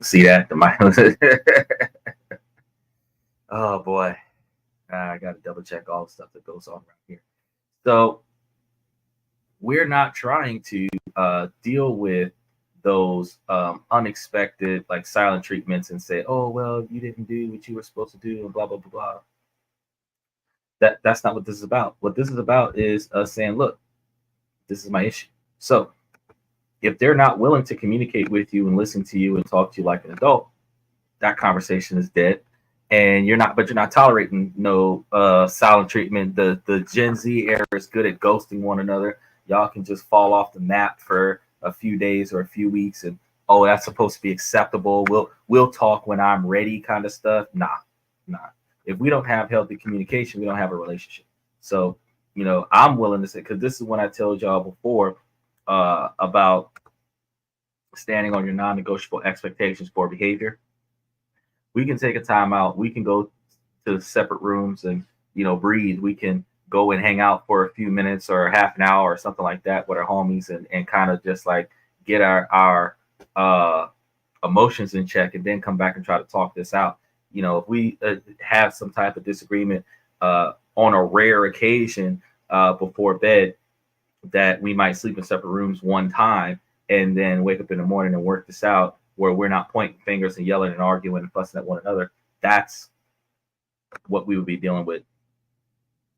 See that? The mic. Oh boy, I got to double check all the stuff that goes on right here. So we're not trying to deal with those unexpected like silent treatments and say, oh well, you didn't do what you were supposed to do and blah blah blah blah. That's not what this is about. What this is about is us saying, look, this is my issue. So if they're not willing to communicate with you and listen to you and talk to you like an adult, that conversation is dead. And you're not tolerating no silent treatment. The Gen Z era is good at ghosting one another. Y'all can just fall off the map for a few days or a few weeks, and oh, that's supposed to be acceptable. We'll talk when I'm ready, kind of stuff. Nah. If we don't have healthy communication, we don't have a relationship. So, I'm willing to say, because this is when I told y'all before about standing on your non-negotiable expectations for behavior. We can take a time out. We can go to separate rooms and, breathe. We can go and hang out for a few minutes or half an hour or something like that with our homies and kind of just like get our emotions in check and then come back and try to talk this out. If we have some type of disagreement on a rare occasion before bed, that we might sleep in separate rooms one time and then wake up in the morning and work this out, where we're not pointing fingers and yelling and arguing and fussing at one another. That's what we would be dealing with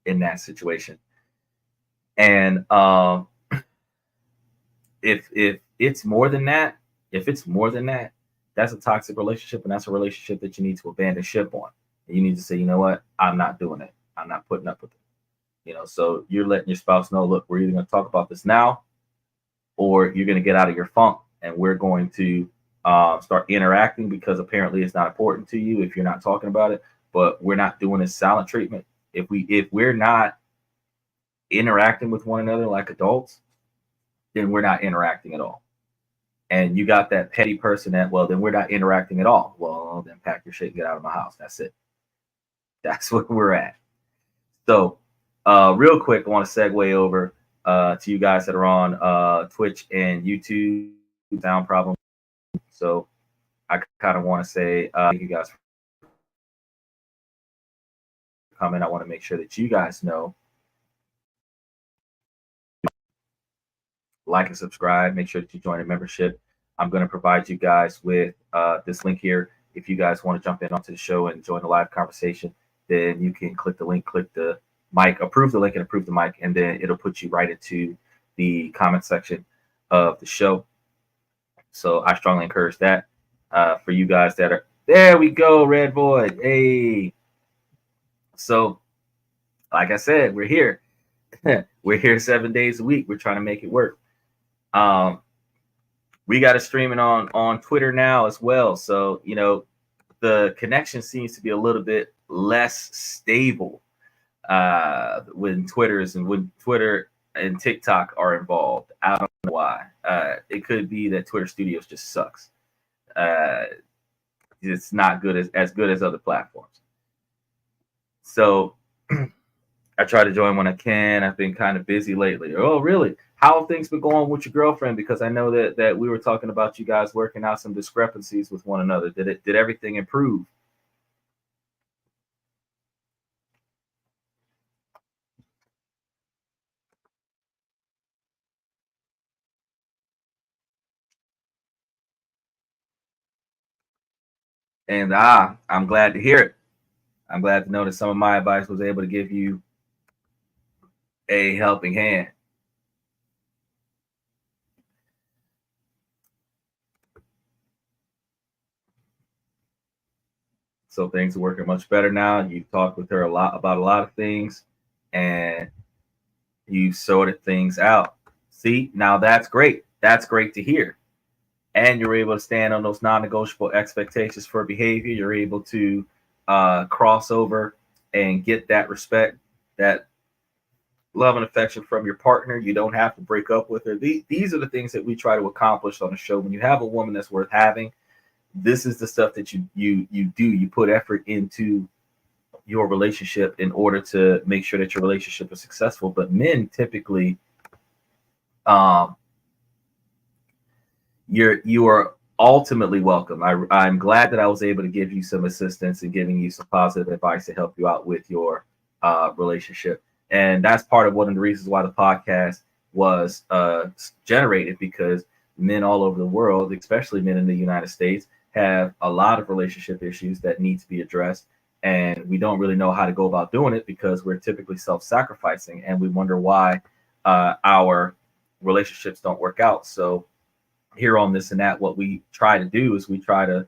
in that situation. And if it's more than that, that's a toxic relationship, and that's a relationship that you need to abandon ship on. And you need to say, you know what, I'm not doing it. I'm not putting up with it. So you're letting your spouse know, look, we're either going to talk about this now, or you're going to get out of your funk, and we're going to start interacting, because apparently it's not important to you if you're not talking about it. But we're not doing this silent treatment. If we're not interacting with one another like adults, then we're not interacting at all. And you got that petty person that, well, then we're not interacting at all. Well, then pack your shit and get out of my house. That's it. That's where we're at. So real quick, I want to segue over to you guys that are on Twitch and YouTube. Sound problem. So I kind of want to say thank you guys for coming. I want to make sure that you guys know, like and subscribe. Make sure that you join a membership. I'm going to provide you guys with this link here. If you guys want to jump in onto the show and join the live conversation, then you can click the link, click the mic, approve the link and approve the mic, and then it'll put you right into the comment section of the show. So I strongly encourage that for you guys that are there. We go, Red Void. Hey. So, like I said, we're here. We're here 7 days a week. We're trying to make it work. We got it streaming on Twitter now as well. So, the connection seems to be a little bit less stable when Twitter and TikTok are involved. I don't know why. It could be that Twitter Studios just sucks. It's not good as good as other platforms. So I try to join when I can. I've been kind of busy lately. Oh, really? How have things been going with your girlfriend? Because I know that we were talking about you guys working out some discrepancies with one another. Did everything improve? And I'm glad to hear it. I'm glad to know that some of my advice was able to give you a helping hand. So things are working much better now. You've talked with her about a lot of things, and you sorted things out. See, now that's great. That's great to hear. And you're able to stand on those non-negotiable expectations for behavior. You're able to cross over and get that respect, that love and affection from your partner. You don't have to break up with her. These are the things that we try to accomplish on the show. When you have a woman that's worth having, this is the stuff that you do. You put effort into your relationship in order to make sure that your relationship is successful. But men typically, you are ultimately welcome. I'm glad that I was able to give you some assistance and giving you some positive advice to help you out with your relationship. And that's part of one of the reasons why the podcast was generated, because men all over the world, especially men in the United States, have a lot of relationship issues that need to be addressed. And we don't really know how to go about doing it because we're typically self-sacrificing, and we wonder why our relationships don't work out. So here on This and That, what we try to do is we try to,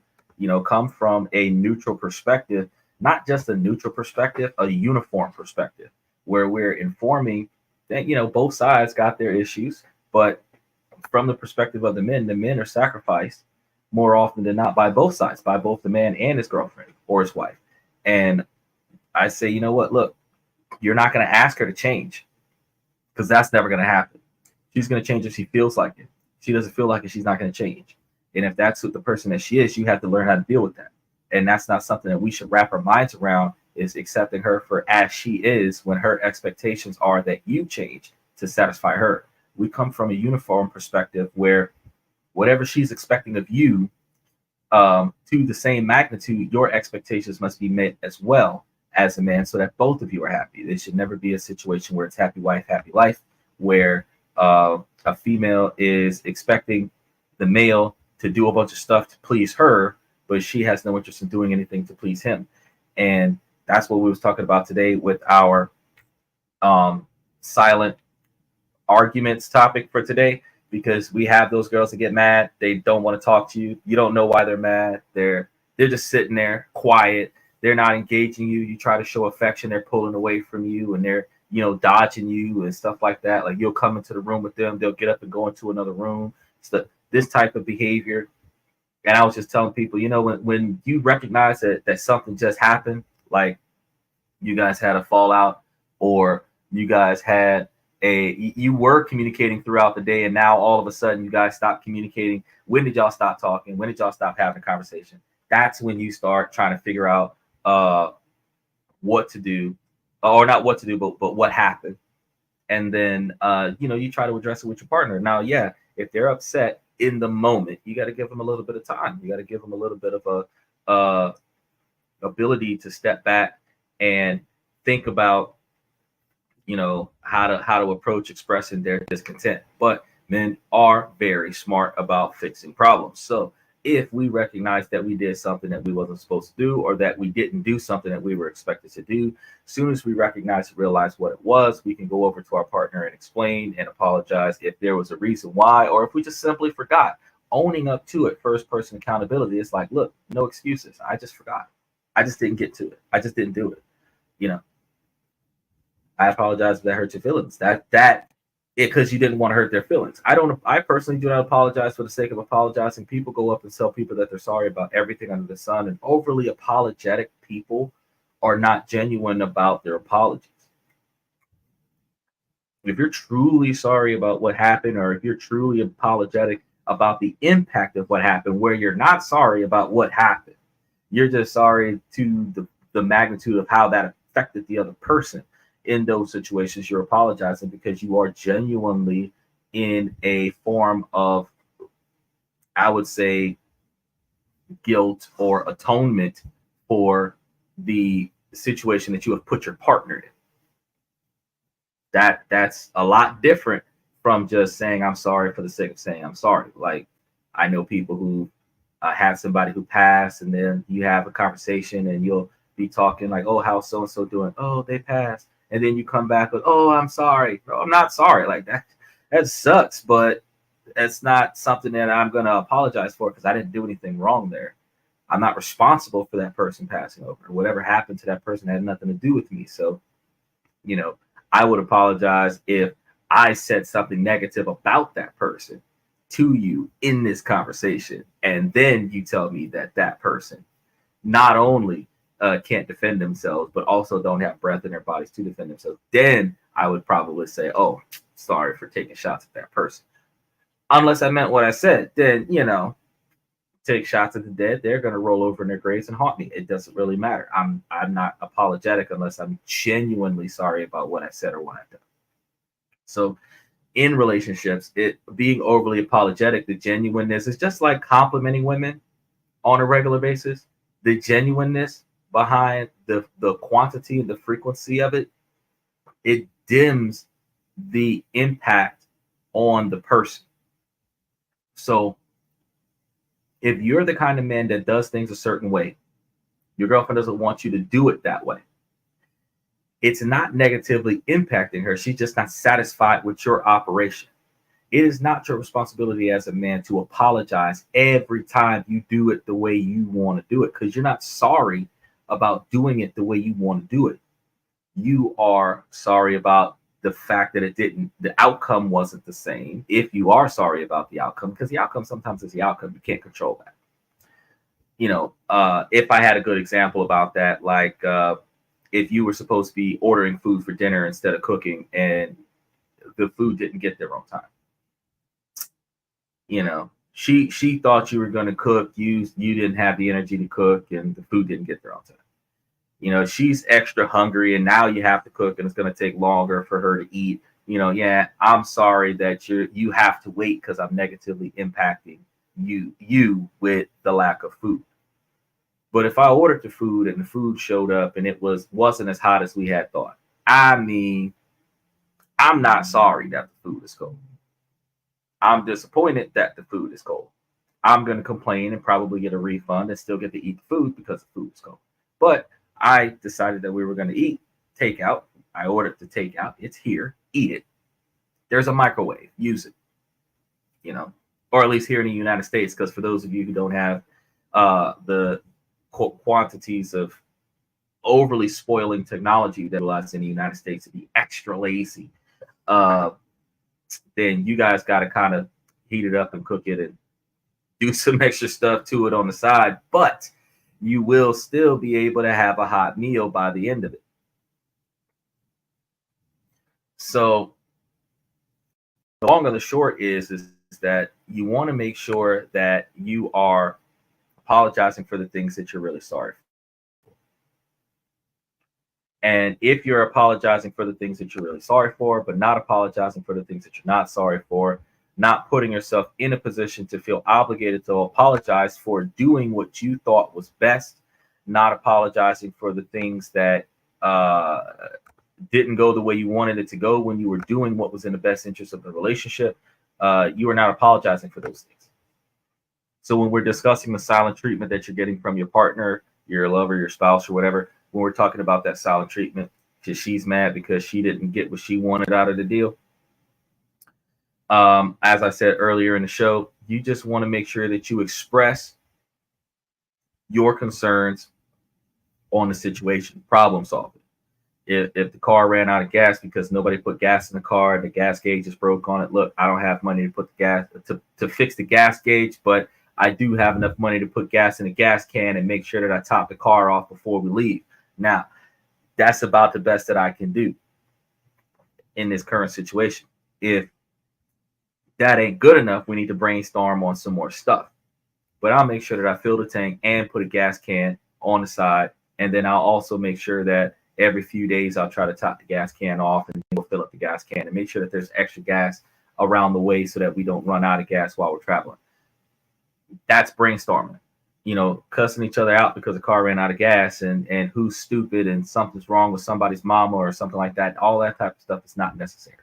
come from a neutral perspective, not just a neutral perspective, a uniform perspective, where we're informing that, both sides got their issues, but from the perspective of the men are sacrificed more often than not by both sides, by both the man and his girlfriend or his wife. And I say, you know what, look, you're not going to ask her to change, because that's never going to happen. She's going to change if she feels like it. She doesn't feel like it, she's not going to change. And if that's the person that she is, you have to learn how to deal with that. And that's not something that we should wrap our minds around, is accepting her for as she is when her expectations are that you change to satisfy her. We come from a uniform perspective where whatever she's expecting of you, to the same magnitude, your expectations must be met as well as a man, so that both of you are happy. There should never be a situation where it's happy wife, happy life, where a female is expecting the male to do a bunch of stuff to please her, but she has no interest in doing anything to please him. And that's what we was talking about today with our silent arguments topic for today, because we have those girls that get mad. They don't want to talk to you. You don't know why they're mad. They're just sitting there quiet. They're not engaging you. You try to show affection, they're pulling away from you, and they're dodging you and stuff like that. Like, you'll come into the room with them, they'll get up and go into another room. So this type of behavior. And I was just telling people, when you recognize that something just happened, like you guys had a fallout, or you guys had you were communicating throughout the day, and now all of a sudden you guys stopped communicating. When did y'all stop talking? When did y'all stop having a conversation? That's when you start trying to figure out what to do, or not what to do, but what happened. And then you try to address it with your partner. Now, yeah, if they're upset in the moment, you got to give them a little bit of time. You got to give them a little bit of a ability to step back and think about how to approach expressing their discontent. But men are very smart about fixing problems. So if we recognize that we did something that we wasn't supposed to do, or that we didn't do something that we were expected to do, as soon as we recognize and realize what it was, we can go over to our partner and explain and apologize if there was a reason why, or if we just simply forgot. Owning up to it, first person accountability. It's like, look, no excuses. I just forgot. I just didn't get to it. I just didn't do it. I apologize if that hurt your feelings. Because you didn't want to hurt their feelings. I personally do not apologize for the sake of apologizing. People go up and tell people that they're sorry about everything under the sun, and overly apologetic people are not genuine about their apologies. If you're truly sorry about what happened, or if you're truly apologetic about the impact of what happened, where you're not sorry about what happened, you're just sorry to the magnitude of how that affected the other person. In those situations, you're apologizing because you are genuinely in a form of, I would say, guilt or atonement for the situation that you have put your partner in. That's a lot different from just saying I'm sorry for the sake of saying I'm sorry. Like, I know people who have somebody who passed, and then you have a conversation and you'll be talking like, oh, how's so and so doing? Oh, they passed. And then you come back with, oh, I'm sorry. No, I'm not sorry. Like, that sucks, but it's not something that I'm going to apologize for, because I didn't do anything wrong there. I'm not responsible for that person passing over. Whatever happened to that person had nothing to do with me. So, I would apologize if I said something negative about that person to you in this conversation, and then you tell me that person not only can't defend themselves, but also don't have breath in their bodies to defend themselves. Then I would probably say, oh, sorry for taking shots at that person. Unless I meant what I said, then, take shots at the dead. They're going to roll over in their graves and haunt me. It doesn't really matter. I'm not apologetic unless I'm genuinely sorry about what I said or what I've done. So in relationships, it being overly apologetic, the genuineness is just like complimenting women on a regular basis. The genuineness behind the quantity and the frequency of it, it dims the impact on the person. So if you're the kind of man that does things a certain way, your girlfriend doesn't want you to do it that way. It's not negatively impacting her. She's just not satisfied with your operation. It is not your responsibility as a man to apologize every time you do it the way you want to do it, because you're not sorry about doing it the way you want to do it. You are sorry about the fact that the outcome wasn't the same. If you are sorry about the outcome, because the outcome sometimes is the outcome, you can't control that. If I had a good example about that, like if you were supposed to be ordering food for dinner instead of cooking and the food didn't get there on time. She thought you were going to cook. You didn't have the energy to cook, and the food didn't get there on time. She's extra hungry, and now you have to cook, and it's going to take longer for her to eat. Yeah, I'm sorry that you have to wait because I'm negatively impacting you with the lack of food. But if I ordered the food and the food showed up and it wasn't as hot as we had thought, I mean, I'm not sorry that the food is cold. I'm disappointed that the food is cold. I'm going to complain and probably get a refund and still get to eat the food because the food is cold. But I decided that we were going to eat takeout. I ordered the takeout. It's here. Eat it. There's a microwave. Use it. Or at least here in the United States, because for those of you who don't have the quantities of overly spoiling technology that allows in the United States to be extra lazy, then you guys got to kind of heat it up and cook it and do some extra stuff to it on the side, but you will still be able to have a hot meal by the end of it. So the long and the short is that you want to make sure that you are apologizing for the things that you're really sorry for. And if you're apologizing for the things that you're really sorry for, but not apologizing for the things that you're not sorry for, not putting yourself in a position to feel obligated to apologize for doing what you thought was best, not apologizing for the things that didn't go the way you wanted it to go when you were doing what was in the best interest of the relationship, you are not apologizing for those things. So when we're discussing the silent treatment that you're getting from your partner, your lover, your spouse, or whatever, when we're talking about that silent treatment, because she's mad because she didn't get what she wanted out of the deal, as I said earlier in the show, you just want to make sure that you express your concerns on the situation, problem solving. If the car ran out of gas because nobody put gas in the car and the gas gauge is broke on it, look, I don't have money to put the gas to fix the gas gauge, but I do have enough money to put gas in a gas can and make sure that I top the car off before we leave. Now, that's about the best that I can do in this current situation. If that ain't good enough, we need to brainstorm on some more stuff. But I'll make sure that I fill the tank and put a gas can on the side. And then I'll also make sure that every few days I'll try to top the gas can off and we'll fill up the gas can and make sure that there's extra gas around the way so that we don't run out of gas while we're traveling. That's brainstorming. Cussing each other out because the car ran out of gas and who's stupid and something's wrong with somebody's mama or something like that. All that type of stuff is not necessary.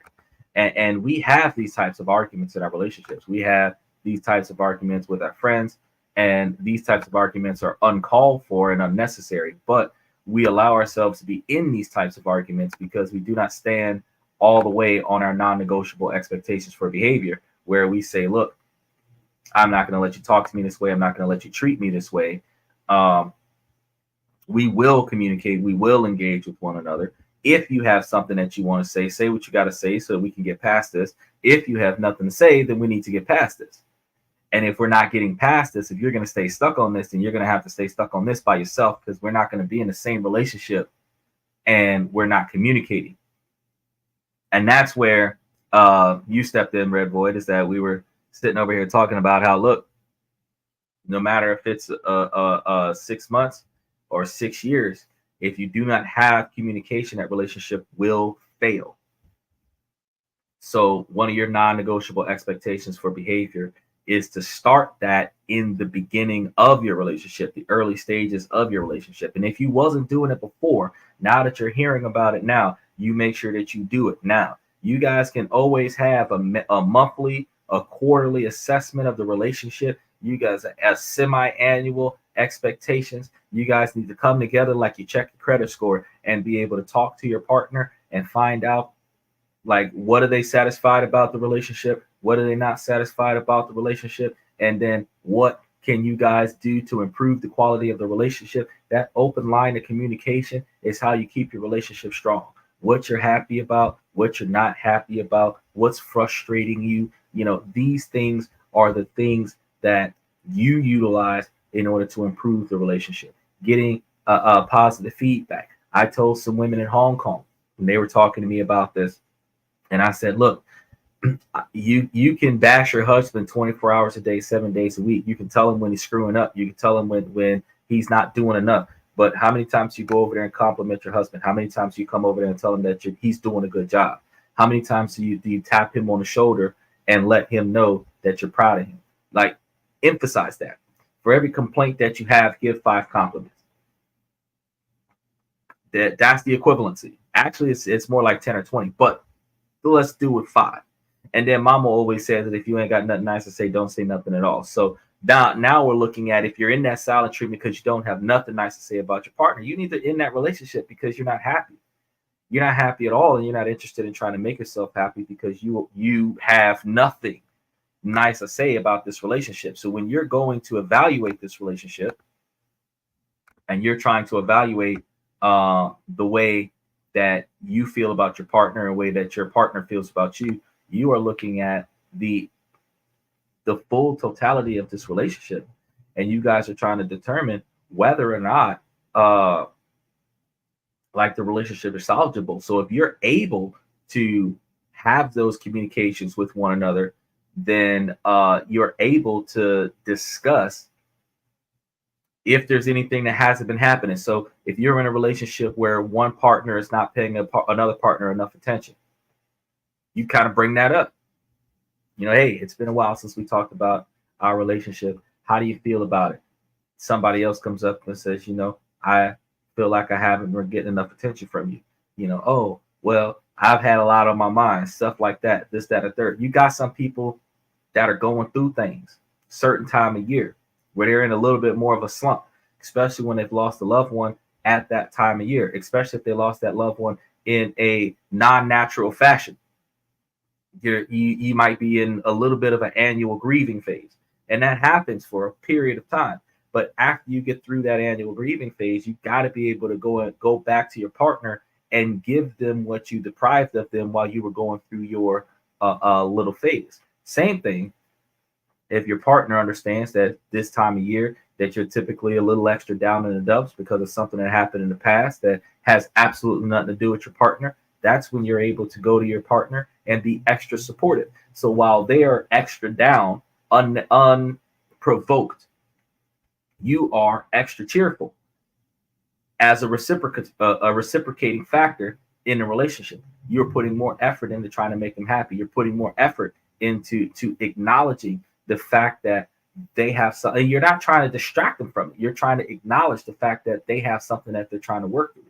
And we have these types of arguments in our relationships. We have these types of arguments with our friends, and these types of arguments are uncalled for and unnecessary. But we allow ourselves to be in these types of arguments because we do not stand all the way on our non-negotiable expectations for behavior, where we say, look, I'm not going to let you talk to me this way. I'm not going to let you treat me this way. We will communicate. We will engage with one another. If you have something that you want to say what you got to say so that we can get past this. If you have nothing to say, then we need to get past this. And if we're not getting past this, if you're going to stay stuck on this, then you're going to have to stay stuck on this by yourself, because we're not going to be in the same relationship and we're not communicating. And that's where you stepped in, Red Void, is that we were sitting over here talking about how, look, no matter if it's 6 months or 6 years, if you do not have communication, that relationship will fail. So one of your non-negotiable expectations for behavior is to start that in the beginning of your relationship, the early stages of your relationship. And if you wasn't doing it before, now that you're hearing about it now, you make sure that you do it now. You guys can always have a monthly, a quarterly assessment of the relationship. You guys have semi-annual expectations. You guys need to come together like you check your credit score and be able to talk to your partner and find out, like, what are they satisfied about the relationship, what are they not satisfied about the relationship, and then what can you guys do to improve the quality of the relationship. That open line of communication is how you keep your relationship strong. What you're happy about, what you're not happy about, what's frustrating you, these things are the things that you utilize in order to improve the relationship. Getting a positive feedback. I told some women in Hong Kong, and they were talking to me about this, and I said, look, you can bash your husband 24 hours a day, 7 days a week. You can tell him when he's screwing up. You can tell him when he's not doing enough. But how many times you go over there and compliment your husband? How many times you come over there and tell him that he's doing a good job? How many times do you tap him on the shoulder and let him know that you're proud of him? Like, emphasize that. For every complaint that you have, give 5 compliments. That's the equivalency. Actually, it's more like 10 or 20, but let's do it 5. And then mama always says that if you ain't got nothing nice to say, don't say nothing at all. So now we're looking at, if you're in that silent treatment because you don't have nothing nice to say about your partner, you need to end that relationship because you're not happy. You're not happy at all, and you're not interested in trying to make yourself happy because you have nothing nice to say about this relationship. So when you're going to evaluate this relationship and you're trying to evaluate the way that you feel about your partner and the way that your partner feels about you, you are looking at the full totality of this relationship, and you guys are trying to determine whether or not like the relationship is salvageable. So if you're able to have those communications with one another, then you're able to discuss if there's anything that hasn't been happening. So if you're in a relationship where one partner is not paying another partner enough attention, you kind of bring that up. Hey, it's been a while since we talked about our relationship. How do you feel about it? Somebody else comes up and says, I feel like I haven't been getting enough attention from you. Oh, well, I've had a lot on my mind, stuff like that, this, that, or third. You got some people that are going through things certain time of year where they're in a little bit more of a slump, especially when they've lost a loved one at that time of year, especially if they lost that loved one in a non-natural fashion. You might be in a little bit of an annual grieving phase, and that happens for a period of time. But after you get through that annual grieving phase, you got to be able to go back to your partner and give them what you deprived of them while you were going through your little phase. Same thing if your partner understands that this time of year that you're typically a little extra down in the dumps because of something that happened in the past that has absolutely nothing to do with your partner. That's when you're able to go to your partner and be extra supportive. So while they are extra down, unprovoked, you are extra cheerful as a reciprocating factor in a relationship. You're putting more effort into trying to make them happy. You're putting more effort into acknowledging the fact that they have something. You're not trying to distract them from it. You're trying to acknowledge the fact that they have something that they're trying to work through.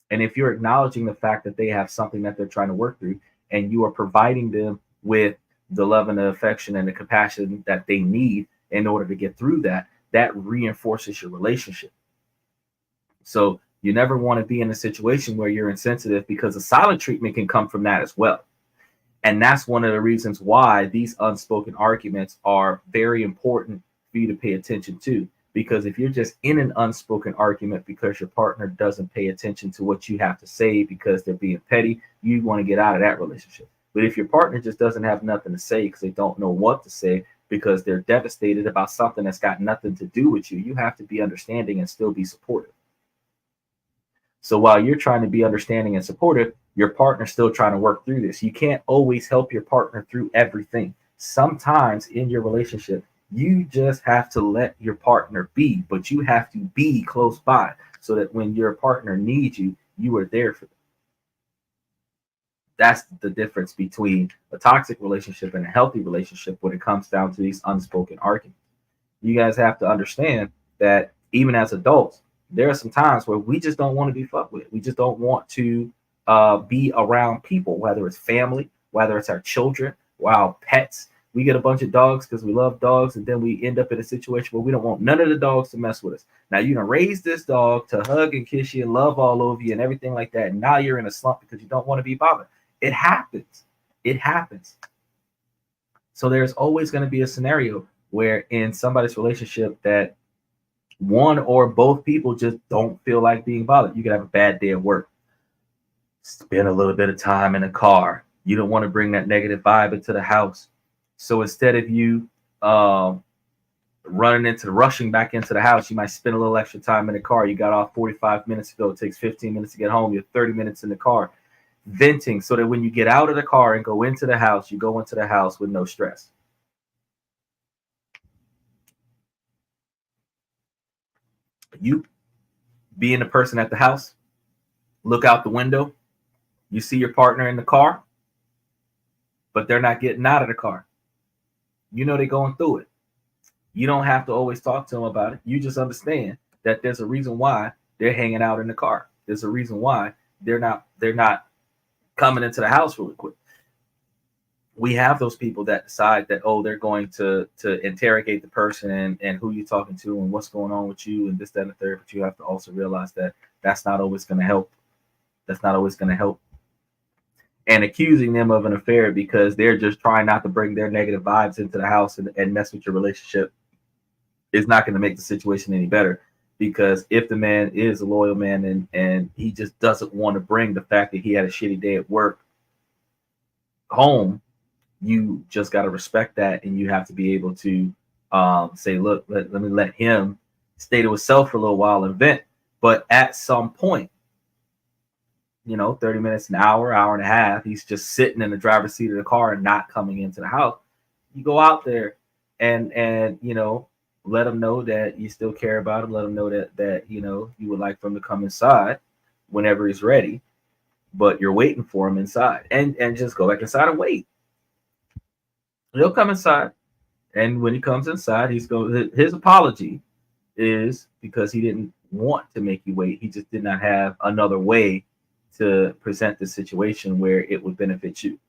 And if you're acknowledging the fact that they have something that they're trying to work through, and you are providing them with the love and the affection and the compassion that they need in order to get through that, that reinforces your relationship. So you never want to be in a situation where you're insensitive, because the silent treatment can come from that as well. And that's one of the reasons why these unspoken arguments are very important for you to pay attention to. Because if you're just in an unspoken argument because your partner doesn't pay attention to what you have to say because they're being petty, you want to get out of that relationship. But if your partner just doesn't have nothing to say because they don't know what to say because they're devastated about something that's got nothing to do with you, you have to be understanding and still be supportive. So while you're trying to be understanding and supportive, your partner's still trying to work through this. You can't always help your partner through everything. Sometimes in your relationship, you just have to let your partner be, but you have to be close by so that when your partner needs you, you are there for them. That's the difference between a toxic relationship and a healthy relationship when it comes down to these unspoken arguments. You guys have to understand that even as adults, there are some times where we just don't want to be fucked with. We just don't want to be around people, whether it's family, whether it's our children, or our pets. We get a bunch of dogs because we love dogs, and then we end up in a situation where we don't want none of the dogs to mess with us. Now you done raise this dog to hug and kiss you and love all over you and everything like that. And now you're in a slump because you don't want to be bothered. It happens. It happens. So there's always going to be a scenario where in somebody's relationship that one or both people just don't feel like being bothered. You could have a bad day at work. Spend a little bit of time in the car. You don't want to bring that negative vibe into the house. So instead of you rushing back into the house, you might spend a little extra time in the car. You got off 45 minutes ago. It takes 15 minutes to get home. You're 30 minutes in the car venting so that when you get out of the car and go into the house, you go into the house with no stress. You being the person at the house, look out the window, you see your partner in the car, but they're not getting out of the car. You know they're going through it. You don't have to always talk to them about it. You just understand that there's a reason why they're hanging out in the car. There's a reason why they're not coming into the house really quick. We have those people that decide that, oh, they're going to interrogate the person and who you're talking to and what's going on with you and this, that, and the third. But you have to also realize that that's not always going to help. That's not always going to help. And accusing them of an affair because they're just trying not to bring their negative vibes into the house and mess with your relationship is not going to make the situation any better. Because if the man is a loyal man and he just doesn't want to bring the fact that he had a shitty day at work home, you just got to respect that, and you have to be able to say, look, let me let him stay to himself for a little while and vent. But at some point, 30 minutes, an hour, hour and a half, he's just sitting in the driver's seat of the car and not coming into the house. You go out there and let him know that you still care about him. Let him know that you would like for him to come inside whenever he's ready, but you're waiting for him inside, and just go back inside and wait. He'll come inside, and when he comes inside, his apology is because he didn't want to make you wait. He just did not have another way to present the situation where it would benefit you.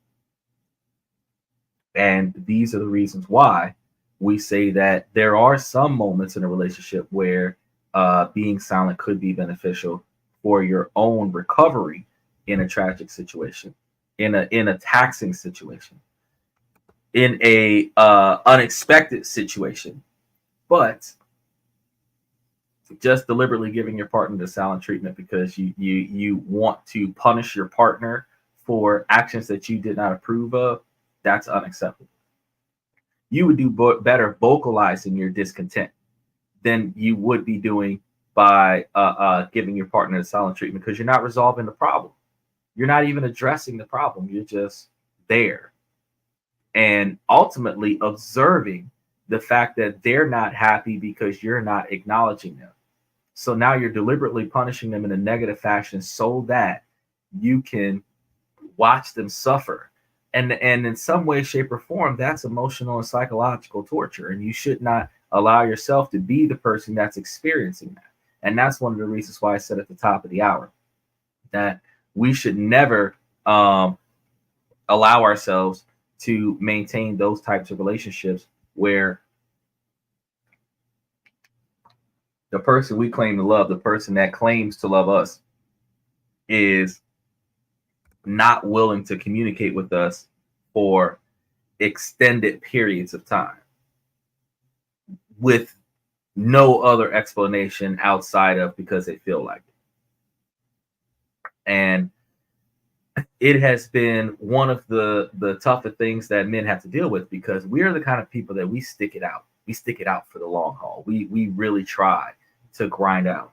And these are the reasons why we say that there are some moments in a relationship where being silent could be beneficial for your own recovery in a tragic situation, in a taxing situation, in a unexpected situation. But just deliberately giving your partner the silent treatment because you want to punish your partner for actions that you did not approve of, that's unacceptable. You would do better vocalizing your discontent than you would be doing by giving your partner the silent treatment, because you're not resolving the problem. You're not even addressing the problem. You're just there and ultimately observing the fact that they're not happy because you're not acknowledging them. So now you're deliberately punishing them in a negative fashion so that you can watch them suffer. And in some way, shape, or form, that's emotional and psychological torture. And you should not allow yourself to be the person that's experiencing that. And that's one of the reasons why I said at the top of the hour that we should never allow ourselves to maintain those types of relationships where the person we claim to love, the person that claims to love us, is not willing to communicate with us for extended periods of time with no other explanation outside of because they feel like it. And it has been one of the tougher things that men have to deal with, because we are the kind of people that we stick it out. We stick it out for the long haul. We really try to grind out,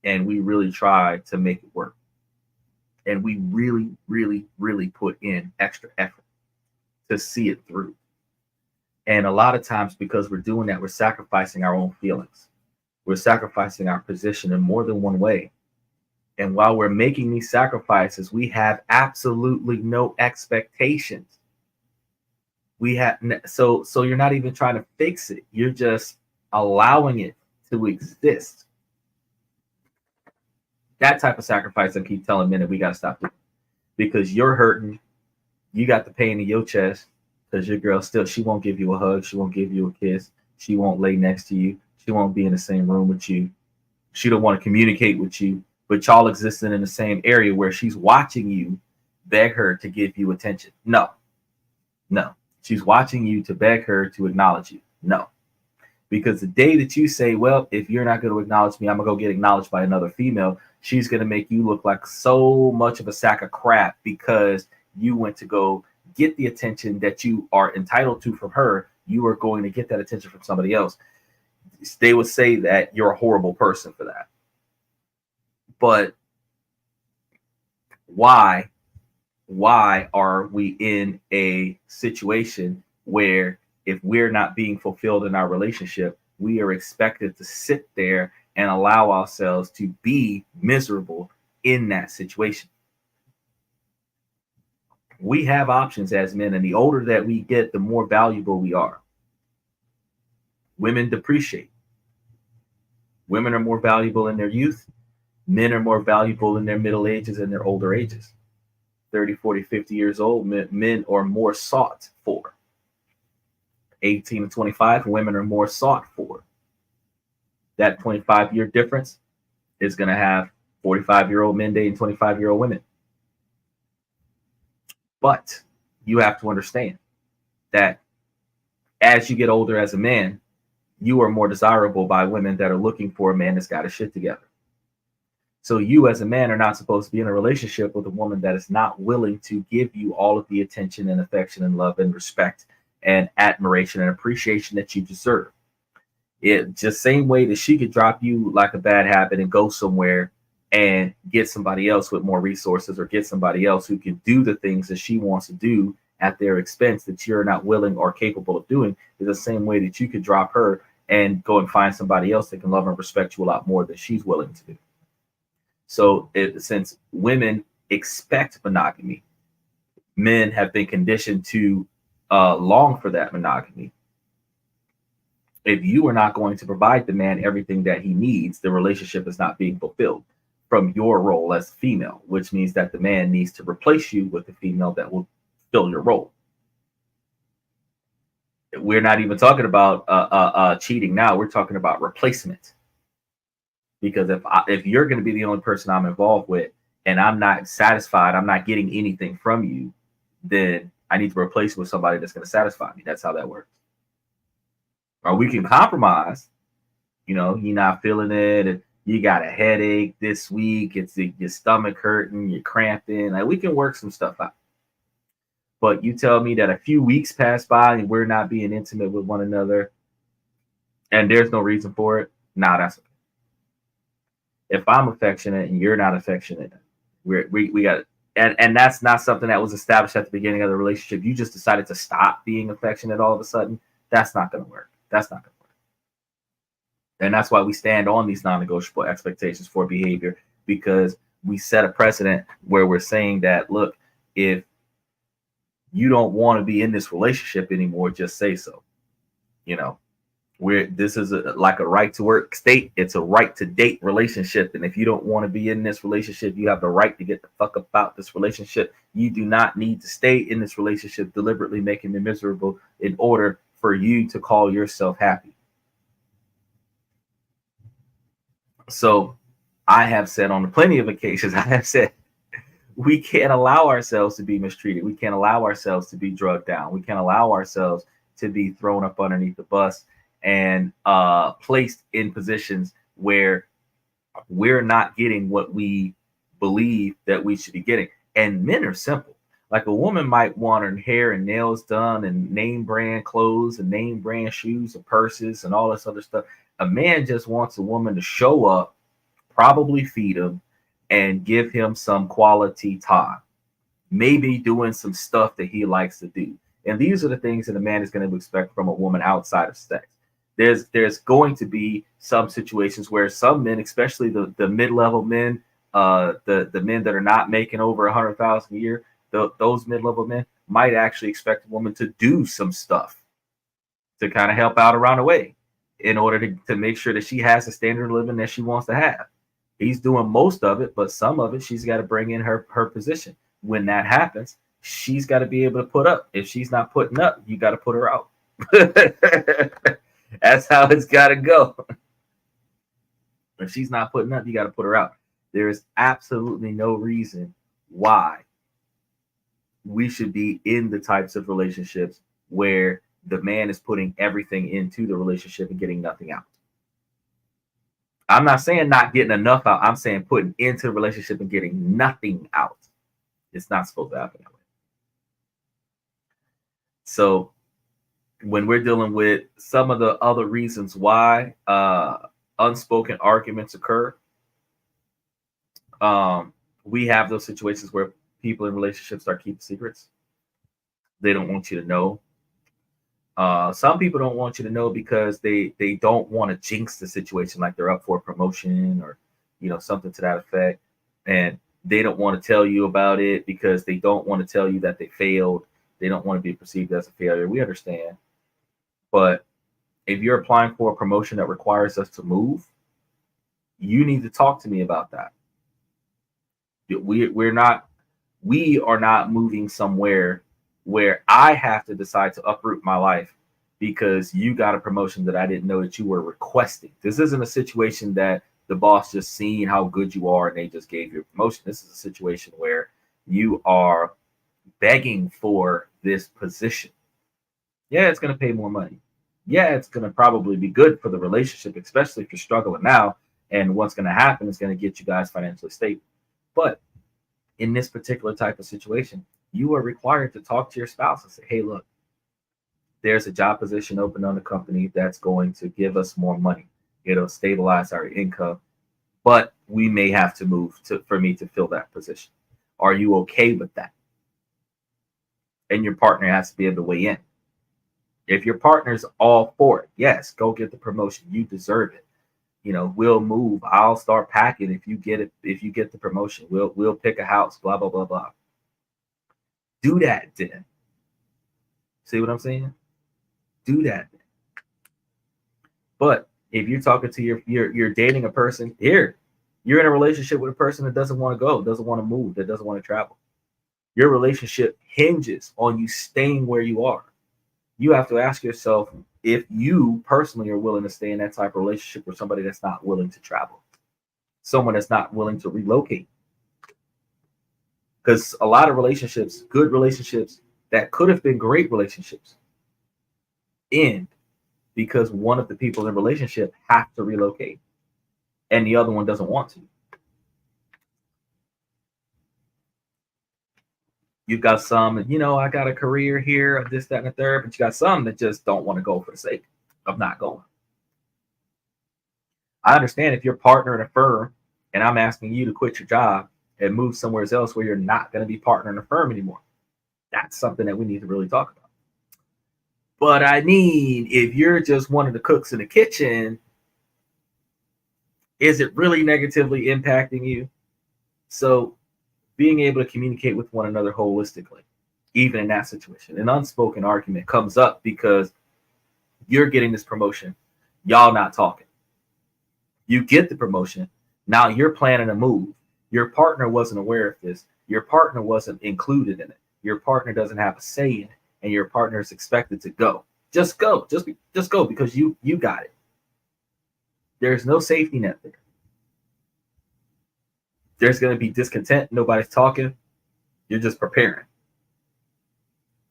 and we really try to make it work. And we really, really, really put in extra effort to see it through. And a lot of times, because we're doing that, we're sacrificing our own feelings. We're sacrificing our position in more than one way And while we're making these sacrifices, we have absolutely no expectations. So you're not even trying to fix it. You're just allowing it to exist. That type of sacrifice, I keep telling men that we got to stop doing, because you're hurting. You got the pain in your chest because your girl she won't give you a hug. She won't give you a kiss. She won't lay next to you. She won't be in the same room with you. She don't want to communicate with you, but y'all existing in the same area where she's watching you beg her to give you attention. No. She's watching you to beg her to acknowledge you. No. Because the day that you say, well, if you're not going to acknowledge me, I'm going to go get acknowledged by another female, she's going to make you look like so much of a sack of crap because you went to go get the attention that you are entitled to from her. You are going to get that attention from somebody else. They would say that you're a horrible person for that. But why are we in a situation where if we're not being fulfilled in our relationship, we are expected to sit there and allow ourselves to be miserable in that situation? We have options as men, and the older that we get, the more valuable we are. Women depreciate. Women are more valuable in their youth. Men are more valuable in their middle ages and their older ages. 30, 40, 50 years old, men are more sought for. 18 to 25, women are more sought for. That 25-year difference is going to have 45-year-old men dating 25-year-old women. But you have to understand that as you get older as a man, you are more desirable by women that are looking for a man that's got his shit together. So you as a man are not supposed to be in a relationship with a woman that is not willing to give you all of the attention and affection and love and respect and admiration and appreciation that you deserve. It just same way that she could drop you like a bad habit and go somewhere and get somebody else with more resources, or get somebody else who can do the things that she wants to do at their expense that you're not willing or capable of doing, is the same way that you could drop her and go and find somebody else that can love and respect you a lot more than she's willing to do. So since women expect monogamy, men have been conditioned to long for that monogamy. If you are not going to provide the man everything that he needs, the relationship is not being fulfilled from your role as female, which means that the man needs to replace you with a female that will fill your role. We're not even talking about cheating now. We're talking about replacement. Because if you're going to be the only person I'm involved with and I'm not satisfied, I'm not getting anything from you, then I need to replace it with somebody that's going to satisfy me. That's how that works. Or we can compromise. You know, you're not feeling it, and you got a headache this week. It's your stomach hurting, you're cramping. Like, we can work some stuff out. But you tell me that a few weeks pass by and we're not being intimate with one another, and there's no reason for it. Nah, that's okay. If I'm affectionate and you're not affectionate, we got it. And that's not something that was established at the beginning of the relationship. You just decided to stop being affectionate all of a sudden. That's not going to work. That's not going to work. And that's why we stand on these non-negotiable expectations for behavior, because we set a precedent where we're saying that, look, if you don't want to be in this relationship anymore, just say so. You know, this is like a right to work state. It's a right to date relationship. And if you don't want to be in this relationship, you have the right to get the fuck about this relationship. You do not need to stay in this relationship deliberately making me miserable in order for you to call yourself happy. So I have said on plenty of occasions, I have said, we can't allow ourselves to be mistreated. We can't allow ourselves to be drugged down. We can't allow ourselves to be thrown up underneath the bus and placed in positions where we're not getting what we believe that we should be getting. And men are simple. Like, a woman might want her hair and nails done and name brand clothes and name brand shoes and purses and all this other stuff. A man just wants a woman to show up, probably feed him, and give him some quality time. Maybe doing some stuff that he likes to do. And these are the things that a man is going to expect from a woman outside of sex. There's going to be some situations where some men, especially the mid-level men, the men that are not making over 100,000 a year, those mid-level men might actually expect a woman to do some stuff to kind of help out around the way in order to make sure that she has the standard of living that she wants to have. He's doing most of it, but some of it she's got to bring in her position. When that happens, she's got to be able to put up. If she's not putting up, you got to put her out. That's how it's got to go. If she's not putting up, you got to put her out. There is absolutely no reason why we should be in the types of relationships where the man is putting everything into the relationship and getting nothing out. I'm not saying not getting enough out. I'm saying putting into the relationship and getting nothing out. It's not supposed to happen that way. So when we're dealing with some of the other reasons why unspoken arguments occur, we have those situations where people in relationships start keeping secrets. They don't want you to know. Some people don't want you to know because they don't want to jinx the situation, like they're up for a promotion or something to that effect, and they don't want to tell you about it because they don't want to tell you that they failed. They don't want to be perceived as a failure. We understand, but if you're applying for a promotion that requires us to move, you need to talk to me about that. We are not moving somewhere where I have to decide to uproot my life because you got a promotion that I didn't know that you were requesting. This isn't a situation that the boss just seen how good you are and they just gave you a promotion. This is a situation where you are begging for this position. Yeah, it's going to pay more money. Yeah, it's going to probably be good for the relationship, especially if you're struggling now. And what's going to happen is going to get you guys financially stable. But in this particular type of situation, you are required to talk to your spouse and say, hey, look, there's a job position open on the company that's going to give us more money. It'll stabilize our income, but we may have to move for me to fill that position. Are you okay with that? And your partner has to be able to weigh in. If your partner's all for it, yes, go get the promotion. You deserve it. We'll move. I'll start packing if you get it. If you get the promotion, we'll pick a house. Blah blah blah blah. Do that then. See what I'm saying? Do that then. But if you're talking to you're dating a person here, you're in a relationship with a person that doesn't want to go, doesn't want to move, that doesn't want to travel. Your relationship hinges on you staying where you are. You have to ask yourself if you personally are willing to stay in that type of relationship with somebody that's not willing to travel, someone that's not willing to relocate. Because a lot of relationships, good relationships that could have been great relationships, end because one of the people in the relationship have to relocate and the other one doesn't want to. You've got some, I got a career here, this, that, and the third, but you got some that just don't want to go for the sake of not going. I understand if you're a partner in a firm and I'm asking you to quit your job and move somewhere else where you're not going to be partner in a firm anymore. That's something that we need to really talk about. But I mean, if you're just one of the cooks in the kitchen, is it really negatively impacting you? So being able to communicate with one another holistically, even in that situation, an unspoken argument comes up because you're getting this promotion, y'all not talking. You get the promotion, now you're planning a move. Your partner wasn't aware of this. Your partner wasn't included in it. Your partner doesn't have a say in it, and your partner is expected to go. Just go, just go because you got it. There's no safety net there. There's going to be discontent. Nobody's talking. You're just preparing.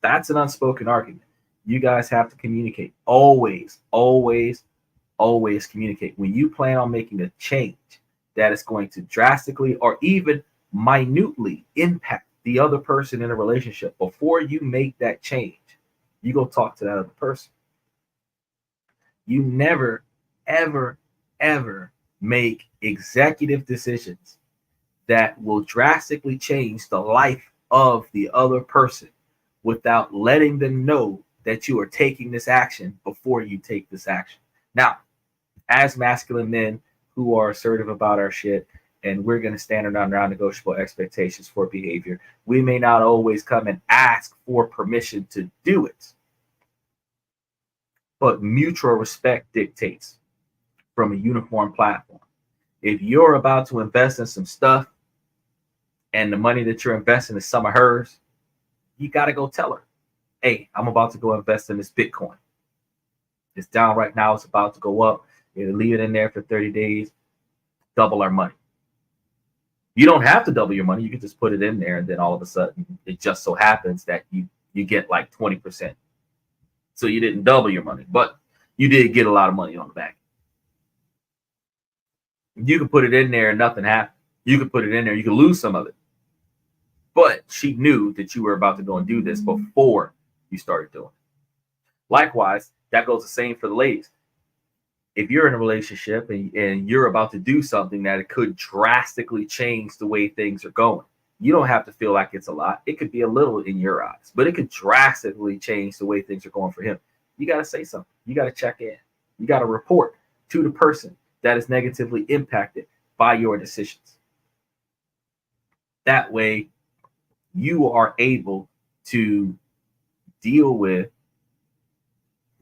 That's an unspoken argument. You guys have to communicate. Always, always, always communicate. When you plan on making a change that is going to drastically or even minutely impact the other person in a relationship, before you make that change, you go talk to that other person. You never, ever, ever make executive decisions that will drastically change the life of the other person without letting them know that you are taking this action before you take this action. Now, as masculine men who are assertive about our shit, and we're going to stand on non-negotiable expectations for behavior. We may not always come and ask for permission to do it, but mutual respect dictates from a uniform platform. If you're about to invest in some stuff and the money that you're investing is some of hers, you got to go tell her, hey, I'm about to go invest in this Bitcoin. It's down right now. It's about to go up. You leave it in there for 30 days, double our money. You don't have to double your money. You can just put it in there, and then all of a sudden, it just so happens that you get like 20%. So you didn't double your money, but you did get a lot of money on the back. You can put it in there and nothing happened. You can put it in there. You can lose some of it. But she knew that you were about to go and do this before you started doing it. Likewise, that goes the same for the ladies. If you're in a relationship and you're about to do something that it could drastically change the way things are going, you don't have to feel like it's a lot. It could be a little in your eyes, but it could drastically change the way things are going for him. You got to say something. You got to check in. You got to report to the person that is negatively impacted by your decisions. That way, you are able to deal with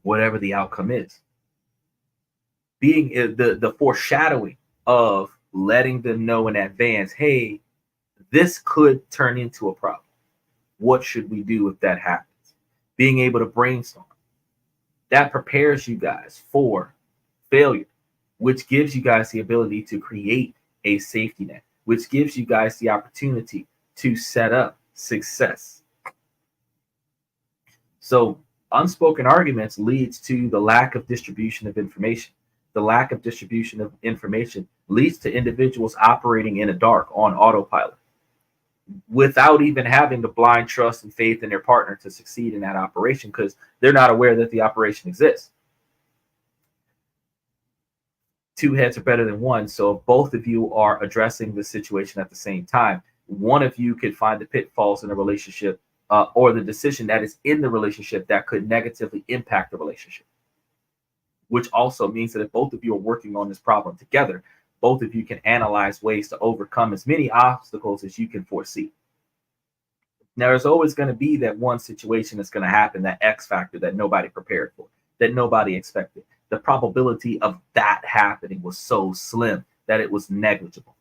whatever the outcome is. Being the foreshadowing of letting them know in advance, hey, this could turn into a problem. What should we do if that happens? Being able to brainstorm. That prepares you guys for failure, which gives you guys the ability to create a safety net, which gives you guys the opportunity to set up success. So unspoken arguments leads to the lack of distribution of information. The lack of distribution of information leads to individuals operating in the dark on autopilot without even having the blind trust and faith in their partner to succeed in that operation because they're not aware that the operation exists. Two heads are better than one. So if both of you are addressing the situation at the same time, one of you could find the pitfalls in a relationship or the decision that is in the relationship that could negatively impact the relationship. Which also means that if both of you are working on this problem together, both of you can analyze ways to overcome as many obstacles as you can foresee. Now, there's always going to be that one situation that's going to happen, that X factor that nobody prepared for, that nobody expected. The probability of that happening was so slim that it was negligible.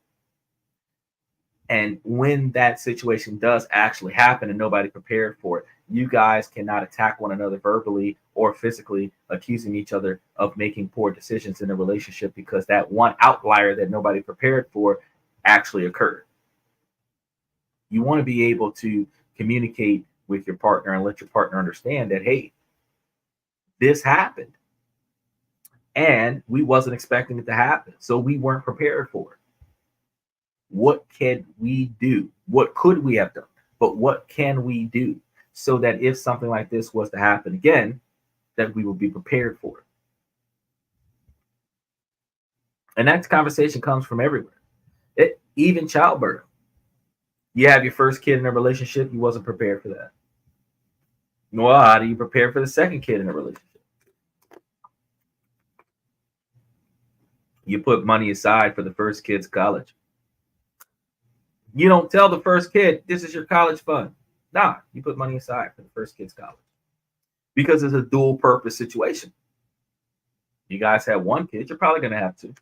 And when that situation does actually happen and nobody prepared for it, you guys cannot attack one another verbally or physically, accusing each other of making poor decisions in a relationship because that one outlier that nobody prepared for actually occurred. You want to be able to communicate with your partner and let your partner understand that, hey, this happened and we wasn't expecting it to happen, so we weren't prepared for it. What can we do? What could we have done? But what can we do so that if something like this was to happen again, that we will be prepared for it? And that conversation comes from everywhere. Even childbirth. You have your first kid in a relationship, you wasn't prepared for that. Well, how do you prepare for the second kid in a relationship? You put money aside for the first kid's college. You don't tell the first kid, this is your college fund. Nah, you put money aside for the first kid's college. Because it's a dual purpose situation. You guys have one kid, you're probably going to have two.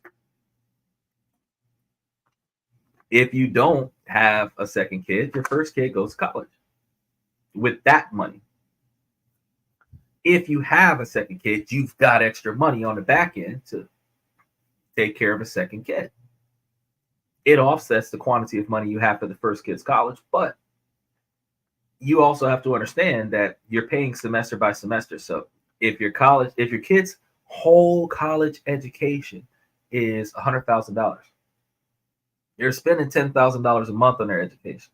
If you don't have a second kid, your first kid goes to college with that money. If you have a second kid, you've got extra money on the back end to take care of a second kid. It offsets the quantity of money you have for the first kid's college, but you also have to understand that you're paying semester by semester. So if your kid's whole college education is $100,000, you're spending $10,000 a month on their education.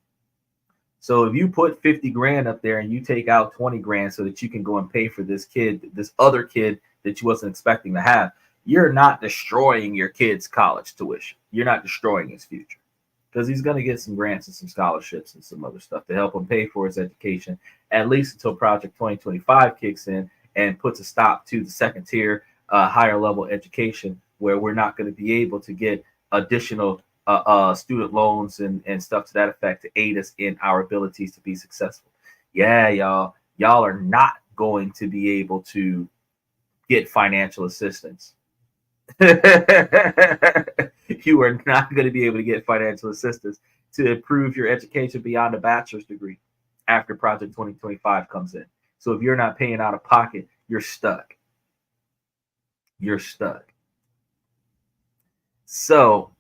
So if you put 50 grand up there and you take out 20 grand so that you can go and pay for this kid, this other kid that you wasn't expecting to have, you're not destroying your kid's college tuition. You're not destroying his future because he's going to get some grants and some scholarships and some other stuff to help him pay for his education, at least until Project 2025 kicks in and puts a stop to the second tier, higher level education, where we're not going to be able to get additional student loans and stuff to that effect to aid us in our abilities to be successful. Yeah, y'all are not going to be able to get financial assistance. You are not going to be able to get financial assistance to improve your education beyond a bachelor's degree after Project 2025 comes in. So if you're not paying out of pocket, you're stuck. You're stuck. So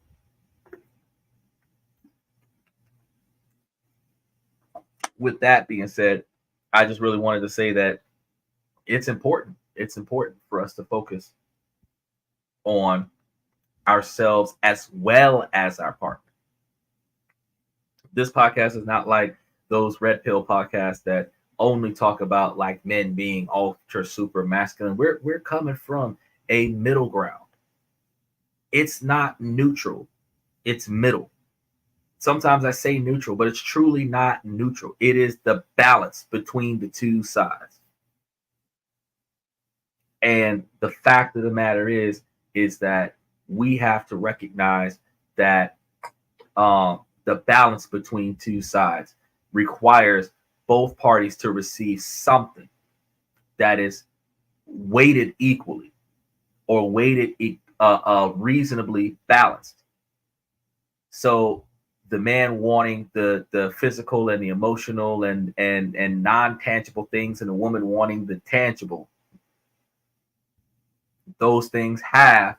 with that being said, I just really wanted to say that it's important. It's important for us to focus on ourselves as well as our partner. This podcast is not like those red pill podcasts that only talk about like men being ultra super masculine. We're coming from a middle ground. It's not neutral. It's middle. Sometimes I say neutral, but it's truly not neutral. It is the balance between the two sides. And the fact of the matter is that we have to recognize that the balance between two sides requires both parties to receive something that is weighted equally or weighted reasonably balanced. So the man wanting the physical and the emotional and non-tangible things, and the woman wanting the tangible, those things have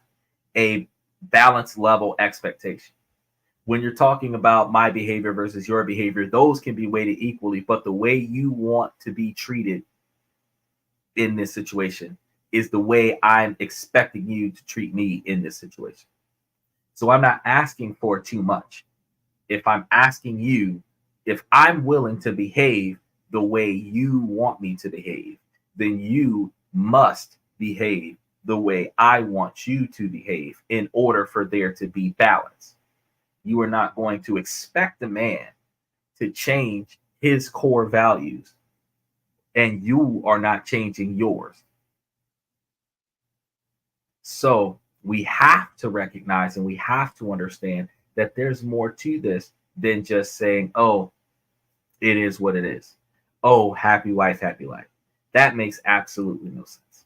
a balance level expectation. When you're talking about my behavior versus your behavior, those can be weighted equally, but the way you want to be treated in this situation is the way I'm expecting you to treat me in this situation. So I'm not asking for too much. If I'm asking you, if I'm willing to behave the way you want me to behave, then you must behave the way I want you to behave in order for there to be balance. You are not going to expect a man to change his core values, and you are not changing yours. So we have to recognize and we have to understand that there's more to this than just saying, oh, it is what it is. Oh, happy wife, happy life. That makes absolutely no sense.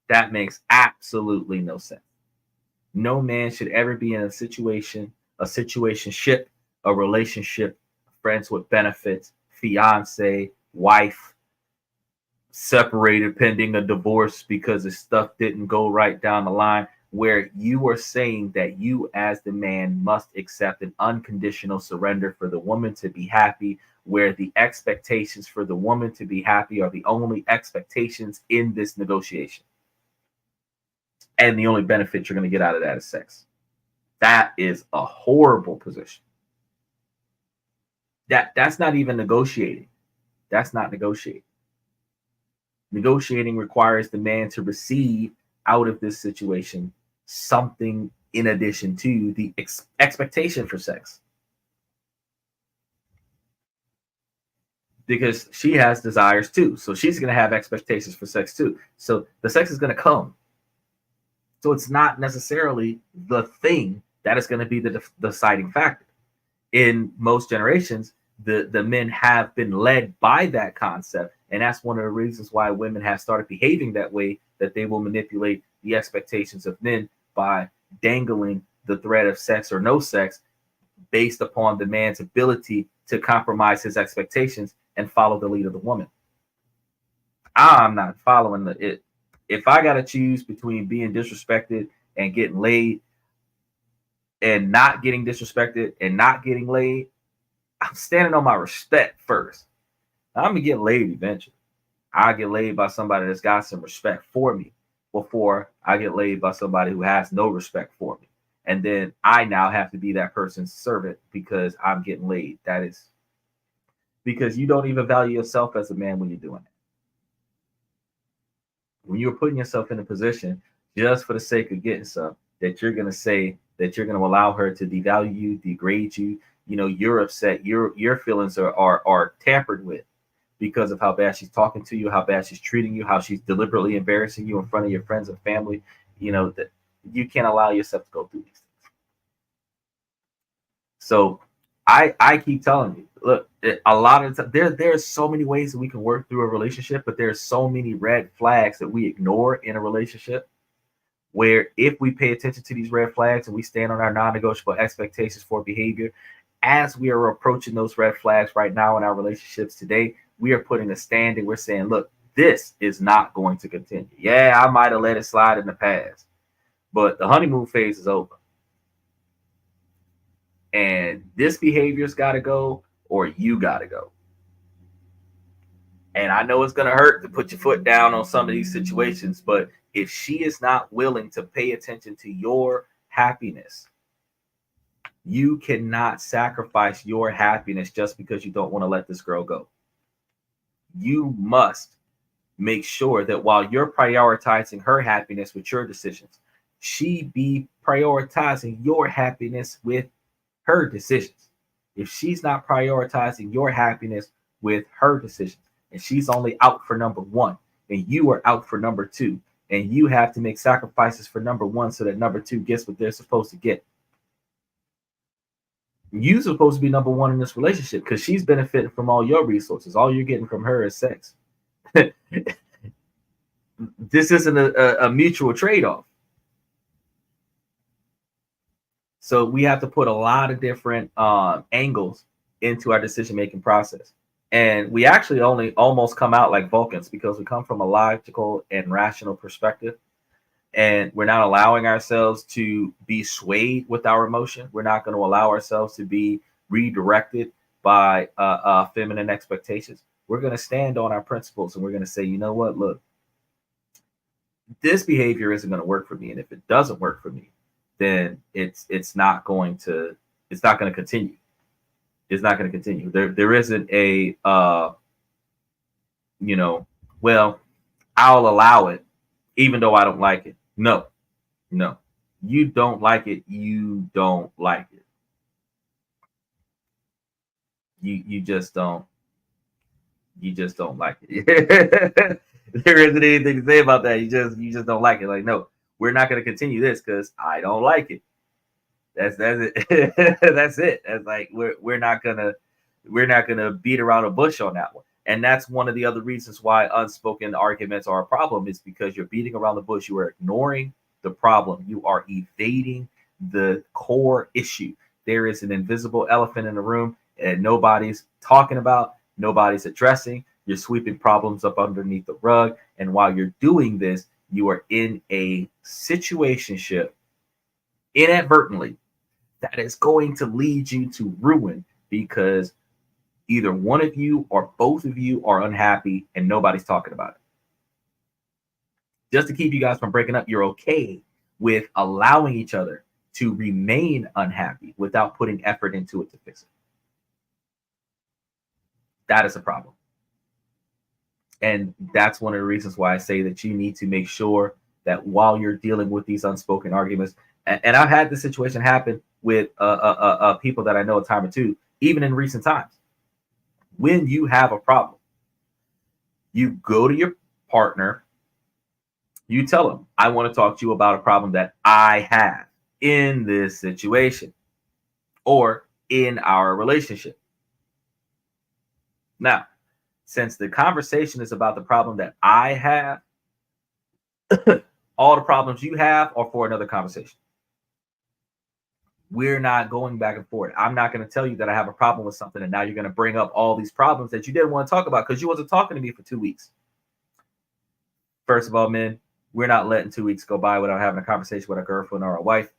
That makes absolutely no sense. No man should ever be in a situationship, a relationship, friends with benefits, fiance, wife, separated pending a divorce because the stuff didn't go right down the line, where you are saying that you as the man must accept an unconditional surrender for the woman to be happy, where the expectations for the woman to be happy are the only expectations in this negotiation. And the only benefit you're going to get out of that is sex. That is a horrible position. That's not even negotiating. That's not negotiating. Negotiating requires the man to receive out of this situation something in addition to the expectation for sex. Because she has desires too. So she's going to have expectations for sex too. So the sex is going to come. So it's not necessarily the thing that is going to be the deciding factor. In most generations, the men have been led by that concept. And that's one of the reasons why women have started behaving that way, that they will manipulate the expectations of men by dangling the threat of sex or no sex based upon the man's ability to compromise his expectations and follow the lead of the woman. I'm not following it. If I got to choose between being disrespected and getting laid and not getting disrespected and not getting laid, I'm standing on my respect first. I'm going to get laid eventually. I'll get laid by somebody that's got some respect for me before I get laid by somebody who has no respect for me. And then I now have to be that person's servant because I'm getting laid. That is because you don't even value yourself as a man when you're doing that. When you're putting yourself in a position just for the sake of getting some, that you're going to say that you're going to allow her to devalue you, degrade you, you're upset, your feelings are tampered with because of how bad she's talking to you, how bad she's treating you, how she's deliberately embarrassing you in front of your friends and family, that you can't allow yourself to go through these things. So I keep telling you, look, a lot of there's so many ways that we can work through a relationship, but there's so many red flags that we ignore in a relationship. Where if we pay attention to these red flags and we stand on our non-negotiable expectations for behavior, as we are approaching those red flags right now in our relationships today, we are putting a stand and we're saying, look, this is not going to continue. Yeah, I might have let it slide in the past, but the honeymoon phase is over. And this behavior's got to go, or you got to go. And I know it's going to hurt to put your foot down on some of these situations, but if she is not willing to pay attention to your happiness, you cannot sacrifice your happiness just because you don't want to let this girl go. You must make sure that while you're prioritizing her happiness with your decisions, she be prioritizing your happiness with her decisions. If she's not prioritizing your happiness with her decisions, and she's only out for number one, and you are out for number two, and you have to make sacrifices for number one so that number two gets what they're supposed to get. You're supposed to be number one in this relationship because she's benefiting from all your resources. All you're getting from her is sex. This isn't a mutual trade-off. So we have to put a lot of different angles into our decision-making process. And we actually only almost come out like Vulcans because we come from a logical and rational perspective. And we're not allowing ourselves to be swayed with our emotion. We're not going to allow ourselves to be redirected by feminine expectations. We're going to stand on our principles and we're going to say, you know what, look, this behavior isn't going to work for me. And if it doesn't work for me, then it's not going to continue. It's not going to continue. There isn't a well, I'll allow it even though I don't like it. No. You don't like it. You don't like it. You just don't. You just don't like it. There isn't anything to say about that. You just don't like it. Like, no, we're not going to continue this because I don't like it. That's it. That's it. That's like we're not gonna beat around a bush on that one. And that's one of the other reasons why unspoken arguments are a problem, is because you're beating around the bush. You are ignoring the problem. You are evading the core issue. There is an invisible elephant in the room and nobody's talking about, nobody's addressing. You're sweeping problems up underneath the rug. And while you're doing this, you are in a situationship inadvertently that is going to lead you to ruin, because either one of you or both of you are unhappy and nobody's talking about it. Just to keep you guys from breaking up, you're okay with allowing each other to remain unhappy without putting effort into it to fix it. That is a problem. And that's one of the reasons why I say that you need to make sure that while you're dealing with these unspoken arguments, and I've had this situation happen with people that I know a time or two, even in recent times. When you have a problem, you go to your partner, you tell them, I want to talk to you about a problem that I have in this situation or in our relationship. Now, since the conversation is about the problem that I have, all the problems you have are for another conversation. We're not going back and forth. I'm not going to tell you that I have a problem with something and now you're going to bring up all these problems that you didn't want to talk about because you wasn't talking to me for 2 weeks. First of all, men, we're not letting 2 weeks go by without having a conversation with a girlfriend or a wife.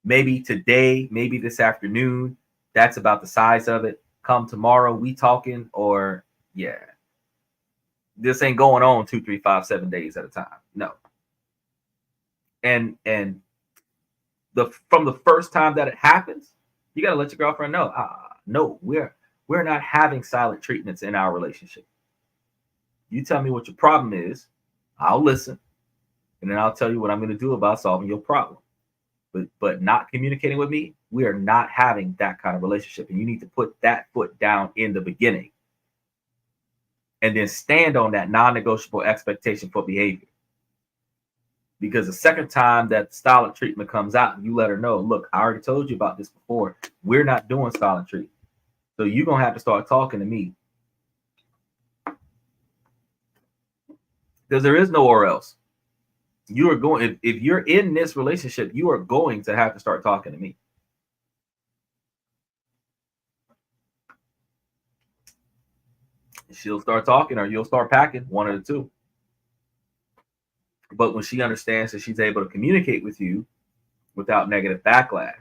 Maybe today, maybe this afternoon, that's about the size of it. Come tomorrow, we talking, or yeah. This ain't going on 2, 3, 5, 7 days at a time. No. And from the first time that it happens, you got to let your girlfriend know, no, we're not having silent treatments in our relationship. You tell me what your problem is, I'll listen, and then I'll tell you what I'm going to do about solving your problem. But not communicating with me, we are not having that kind of relationship, and you need to put that foot down in the beginning, and then stand on that non-negotiable expectation for behavior. Because the second time that silent treatment comes out, you let her know, look, I already told you about this before. We're not doing silent treatment. So you're going to have to start talking to me. Because there is nowhere else. You are going, if you're in this relationship, you are going to have to start talking to me. She'll start talking or you'll start packing, one of the two. But when she understands that she's able to communicate with you without negative backlash,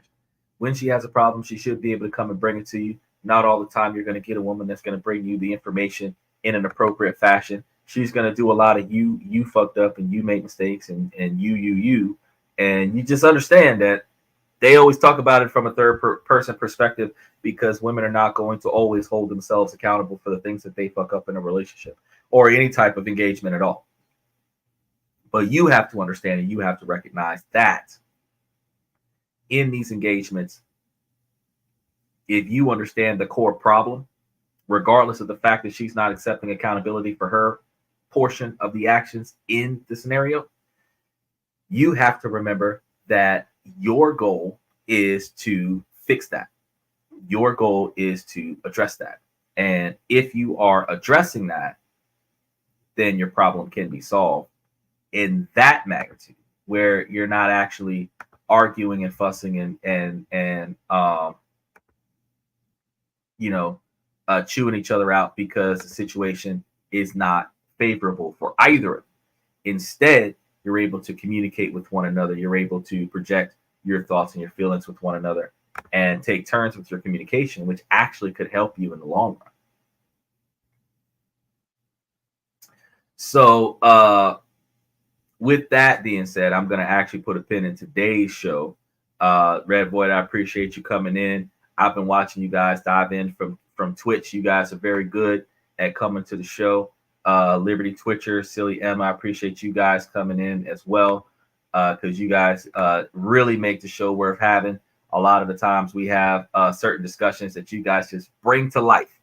when she has a problem, she should be able to come and bring it to you. Not all the time you're going to get a woman that's going to bring you the information in an appropriate fashion. She's going to do a lot of you fucked up and you make mistakes and you. And you just understand that they always talk about it from a third person perspective because women are not going to always hold themselves accountable for the things that they fuck up in a relationship or any type of engagement at all. But you have to understand and you have to recognize that in these engagements, if you understand the core problem, regardless of the fact that she's not accepting accountability for her portion of the actions in the scenario, you have to remember that your goal is to fix that. Your goal is to address that. And if you are addressing that, then your problem can be solved in that magnitude where you're not actually arguing and fussing and chewing each other out because the situation is not favorable for either. Instead, you're able to communicate with one another. You're able to project your thoughts and your feelings with one another and take turns with your communication, which actually could help you in the long run. So with that being said, I'm going to actually put a pin in today's show. Red Void, I appreciate you coming in. I've been watching you guys dive in from Twitch. You guys are very good at coming to the show. Liberty Twitcher, Silly M, I appreciate you guys coming in as well because you guys really make the show worth having. A lot of the times we have certain discussions that you guys just bring to life.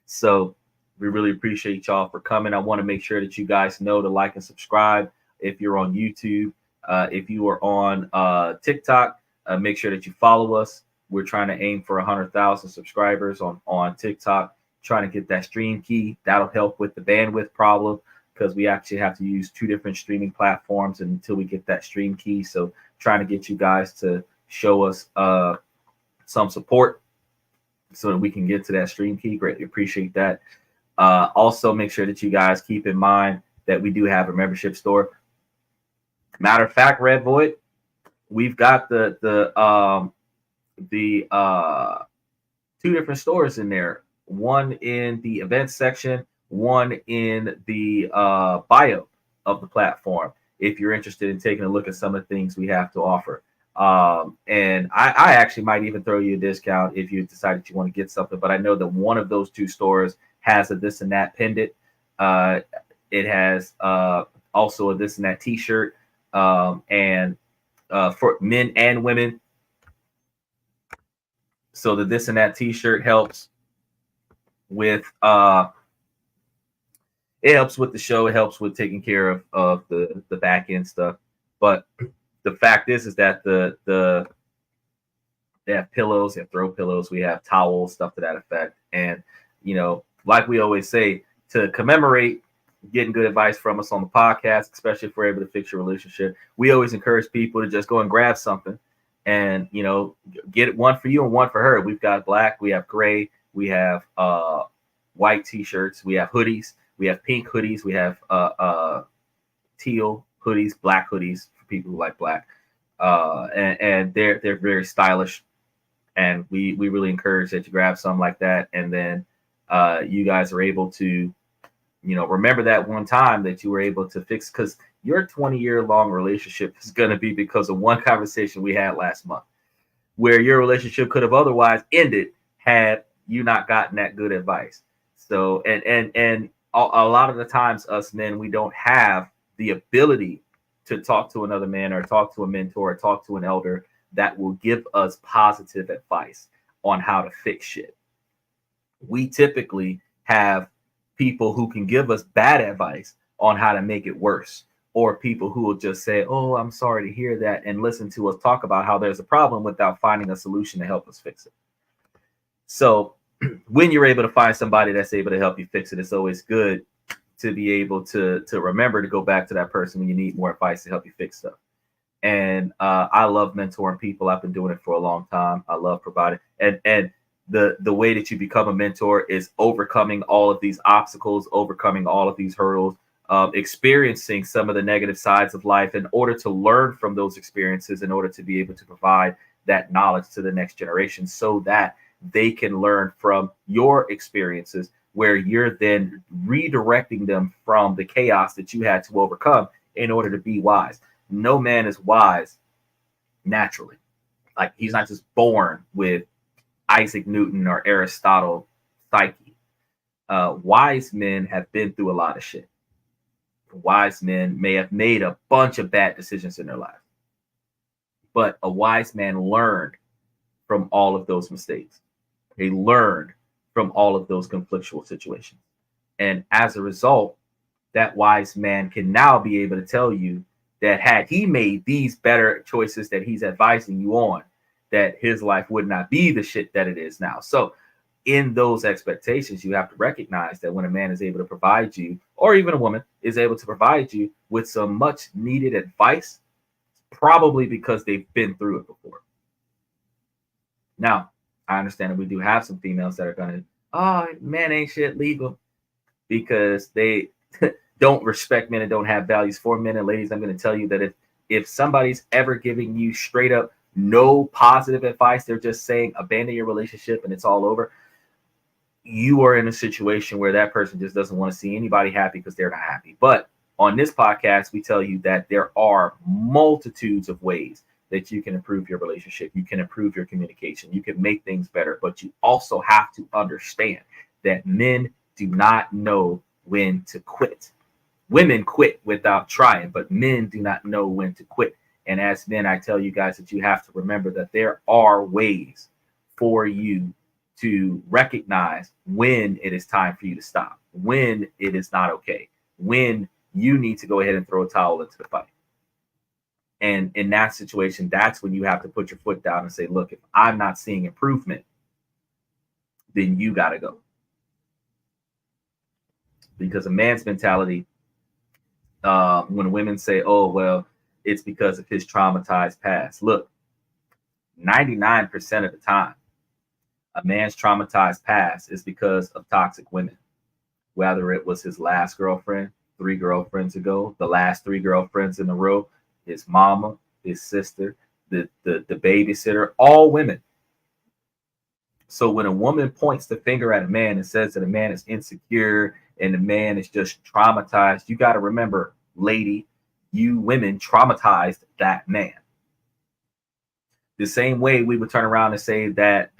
So we really appreciate y'all for coming. I want to make sure that you guys know to like and subscribe if you're on YouTube. If you are on TikTok, make sure that you follow us. We're trying to aim for 100,000 subscribers on TikTok, trying to get that stream key. That'll help with the bandwidth problem because we actually have to use 2 different streaming platforms until we get that stream key. So trying to get you guys to show us some support so that we can get to that stream key. Greatly appreciate that. Also, make sure that you guys keep in mind that we do have a membership store. Matter of fact, Red Void, we've got the 2 different stores in there. One in the events section, one in the bio of the platform. If you're interested in taking a look at some of the things we have to offer. And I actually might even throw you a discount if you decide that you want to get something. But I know that one of those 2 stores has a This and That pendant. It has also a This and That t-shirt. And for men and women. So the This and That t-shirt helps with it helps with the show. It helps with taking care of the back end stuff. But the fact is that they have pillows, they have throw pillows, we have towels, stuff to that effect. And like we always say, to commemorate getting good advice from us on the podcast, especially if we're able to fix your relationship, we always encourage people to just go and grab something and get one for you and one for her. We've got black, we have gray, we have white t-shirts, we have hoodies, we have pink hoodies, we have teal hoodies, black hoodies for people who like black, and they're very stylish, and we really encourage that you grab something like that, and then you guys are able to remember that one time that you were able to fix, because your 20-year-long relationship is going to be because of one conversation we had last month, where your relationship could have otherwise ended had you not gotten that good advice. So, and a lot of the times us men, we don't have the ability to talk to another man or talk to a mentor or talk to an elder that will give us positive advice on how to fix shit. We typically have people who can give us bad advice on how to make it worse, or people who will just say, oh, I'm sorry to hear that, and listen to us talk about how there's a problem without finding a solution to help us fix it. So when you're able to find somebody that's able to help you fix it, it's always good to be able to remember to go back to that person when you need more advice to help you fix stuff. And I love mentoring people. I've been doing it for a long time. I love providing, and the way that you become a mentor is overcoming all of these obstacles, overcoming all of these hurdles, experiencing some of the negative sides of life in order to learn from those experiences, in order to be able to provide that knowledge to the next generation, so that they can learn from your experiences, where you're then redirecting them from the chaos that you had to overcome in order to be wise. No man is wise naturally. Like, he's not just born with Isaac Newton or Aristotle psyche. Wise men have been through a lot of shit. Wise men may have made a bunch of bad decisions in their life, but a wise man learned from all of those mistakes. They learned from all of those conflictual situations. And as a result, that wise man can now be able to tell you that had he made these better choices that he's advising you on, that his life would not be the shit that it is now. So in those expectations, you have to recognize that when a man is able to provide you, or even a woman is able to provide you with some much needed advice, probably because they've been through it before. Now, I understand that we do have some females that are going to, oh, man ain't shit legal, because they don't respect men and don't have values for men. And ladies, I'm going to tell you that if somebody's ever giving you straight up no positive advice, they're just saying abandon your relationship and it's all over, you are in a situation where that person just doesn't want to see anybody happy because they're not happy. But on this podcast, we tell you that there are multitudes of ways that you can improve your relationship. You can improve your communication. You can make things better, but you also have to understand that men do not know when to quit. Women quit without trying, but men do not know when to quit. And as men, I tell you guys that you have to remember that there are ways for you to recognize when it is time for you to stop, when it is not okay, when you need to go ahead and throw a towel into the fight. And in that situation, that's when you have to put your foot down and say, look, if I'm not seeing improvement, then you got to go. Because a man's mentality, when women say, oh, well, it's because of his traumatized past. Look, 99% of the time, a man's traumatized past is because of toxic women. Whether it was his last girlfriend, 3 girlfriends ago, the last 3 girlfriends in a row, his mama, his sister, the babysitter, all women. So when a woman points the finger at a man and says that a man is insecure and the man is just traumatized, you got to remember, lady, you women traumatized that man. The same way we would turn around and say that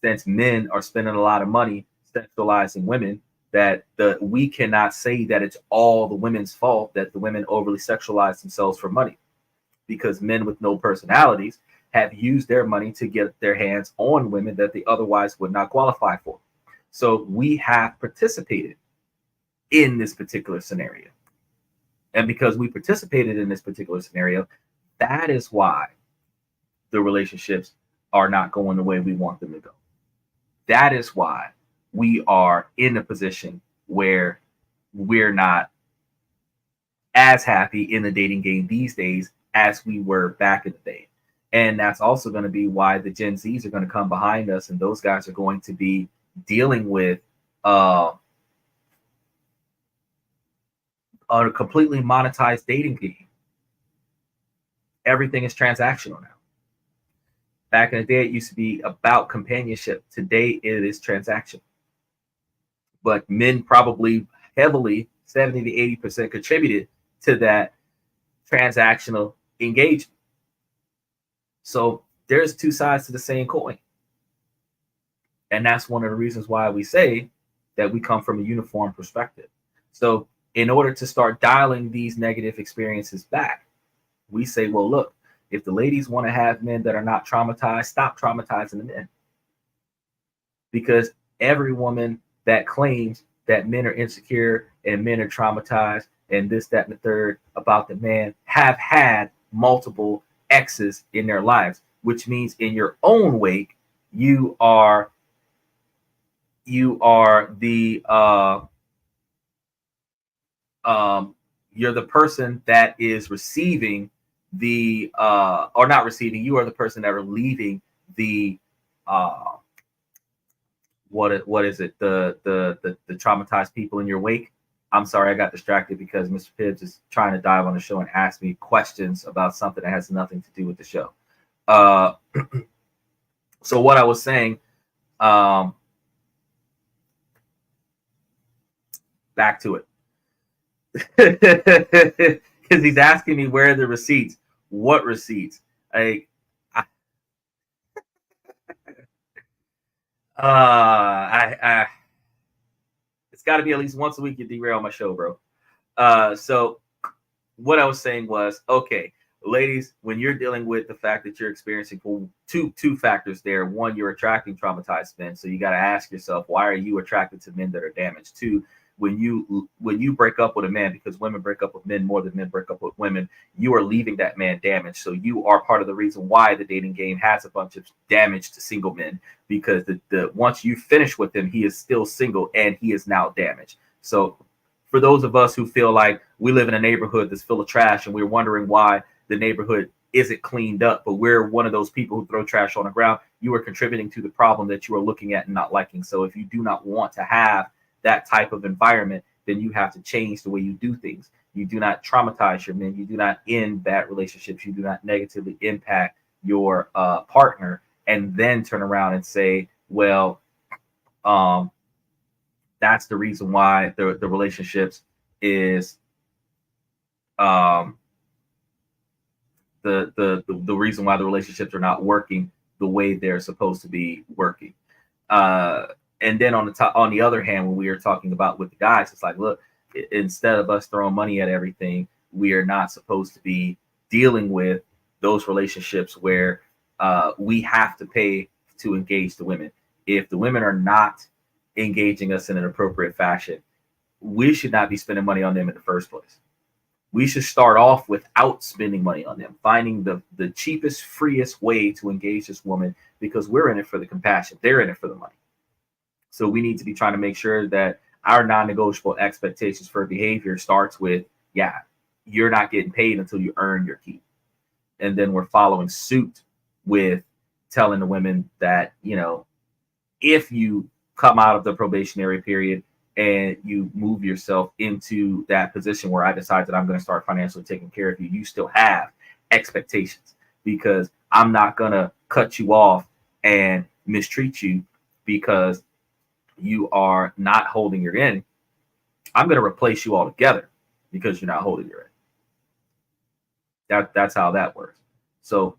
since men are spending a lot of money sexualizing women, that we cannot say that it's all the women's fault that the women overly sexualize themselves for money, because men with no personalities have used their money to get their hands on women that they otherwise would not qualify for. So we have participated in this particular scenario. And because we participated in this particular scenario, that is why the relationships are not going the way we want them to go. That is why we are in a position where we're not as happy in the dating game these days as we were back in the day. And that's also going to be why the Gen Zs are going to come behind us, and those guys are going to be dealing with a completely monetized dating game. Everything is transactional now. Back in the day, it used to be about companionship. Today, it is transaction. But men probably heavily, 70 to 80% contributed to that transactional engagement. So there's 2 sides to the same coin. And that's one of the reasons why we say that we come from a uniform perspective. So in order to start dialing these negative experiences back, we say, well, look, if the ladies want to have men that are not traumatized, stop traumatizing the men. Because every woman that claims that men are insecure and men are traumatized, and this, that, and the third about the man have had multiple exes in their lives, which means in your own wake, you are the you're the person that is receiving the or not receiving, you are the person that are leaving the what is it, the traumatized people in your wake. I'm sorry, I got distracted because Mr. Pibbs is trying to dive on the show and ask me questions about something that has nothing to do with the show. So what I was saying, back to it. Because he's asking me where are the receipts. What receipts? Like, it's got to be at least once a week you derail my show, bro. So what I was saying was, okay, ladies, when you're dealing with the fact that you're experiencing two factors there. One, you're attracting traumatized men, so you got to ask yourself, why are you attracted to men that are damaged? Two, when you break up with a man, because women break up with men more than men break up with women, you are leaving that man damaged. So you are part of the reason why the dating game has a bunch of damaged single men, because the once you finish with him, he is still single and he is now damaged. So for those of us who feel like we live in a neighborhood that's full of trash and we're wondering why the neighborhood isn't cleaned up, but we're one of those people who throw trash on the ground, you are contributing to the problem that you are looking at and not liking. So if you do not want to have that type of environment, then you have to change the way you do things. You do not traumatize your men. You do not end bad relationships. You do not negatively impact your partner and then turn around and say, well, that's the reason why the relationships is the reason why the relationships are not working the way they're supposed to be working. And then on the other hand, when we are talking about with the guys, it's like, look, instead of us throwing money at everything, we are not supposed to be dealing with those relationships where we have to pay to engage the women. If the women are not engaging us in an appropriate fashion, we should not be spending money on them in the first place. We should start off without spending money on them, finding the cheapest, freest way to engage this woman, because we're in it for the compassion. They're in it for the money. So we need to be trying to make sure that our non-negotiable expectations for behavior starts with, yeah, you're not getting paid until you earn your keep. And then we're following suit with telling the women that, you know, if you come out of the probationary period and you move yourself into that position where I decide that I'm going to start financially taking care of you, you still have expectations, because I'm not going to cut you off and mistreat you because you are not holding your end. I'm going to replace you altogether because you're not holding your end. That's how that works. So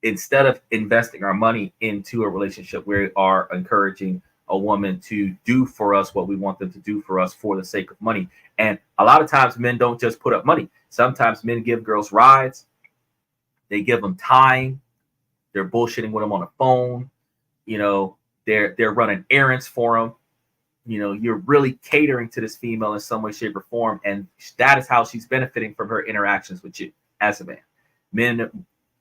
instead of investing our money into a relationship, we are encouraging a woman to do for us what we want them to do for us for the sake of money. And a lot of times men don't just put up money. Sometimes men give girls rides. They give them time. They're bullshitting with them on the phone. You know, they're running errands for them. You know, you're really catering to this female in some way, shape, or form. And that is how she's benefiting from her interactions with you as a man. Men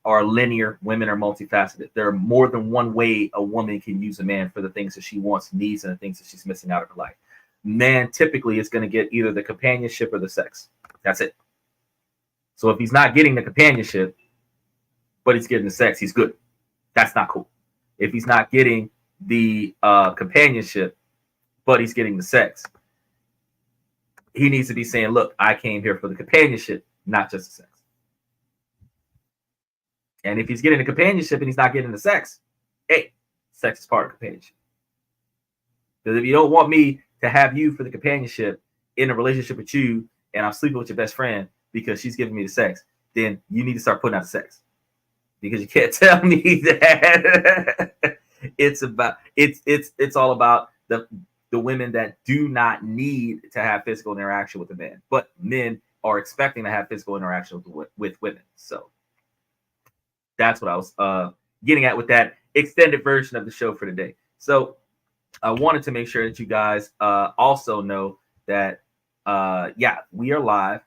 are linear, women are multifaceted. There are more than one way a woman can use a man for the things that she wants, needs, and the things that she's missing out of her life. Man typically is going to get either the companionship or the sex. That's it. So if he's not getting the companionship, but he's getting the sex, he's good. That's not cool. If he's not getting the companionship, but he's getting the sex, he needs to be saying, look, I came here for the companionship, not just the sex. And if he's getting the companionship and he's not getting the sex, hey, sex is part of companionship. Because if you don't want me to have you for the companionship in a relationship with you, and I'm sleeping with your best friend because she's giving me the sex, then you need to start putting out the sex. Because you can't tell me that it's all about the women that do not need to have physical interaction with the men, but men are expecting to have physical interaction with women. So that's what I was getting at with that extended version of the show for today. So I wanted to make sure that you guys also know that yeah, we are live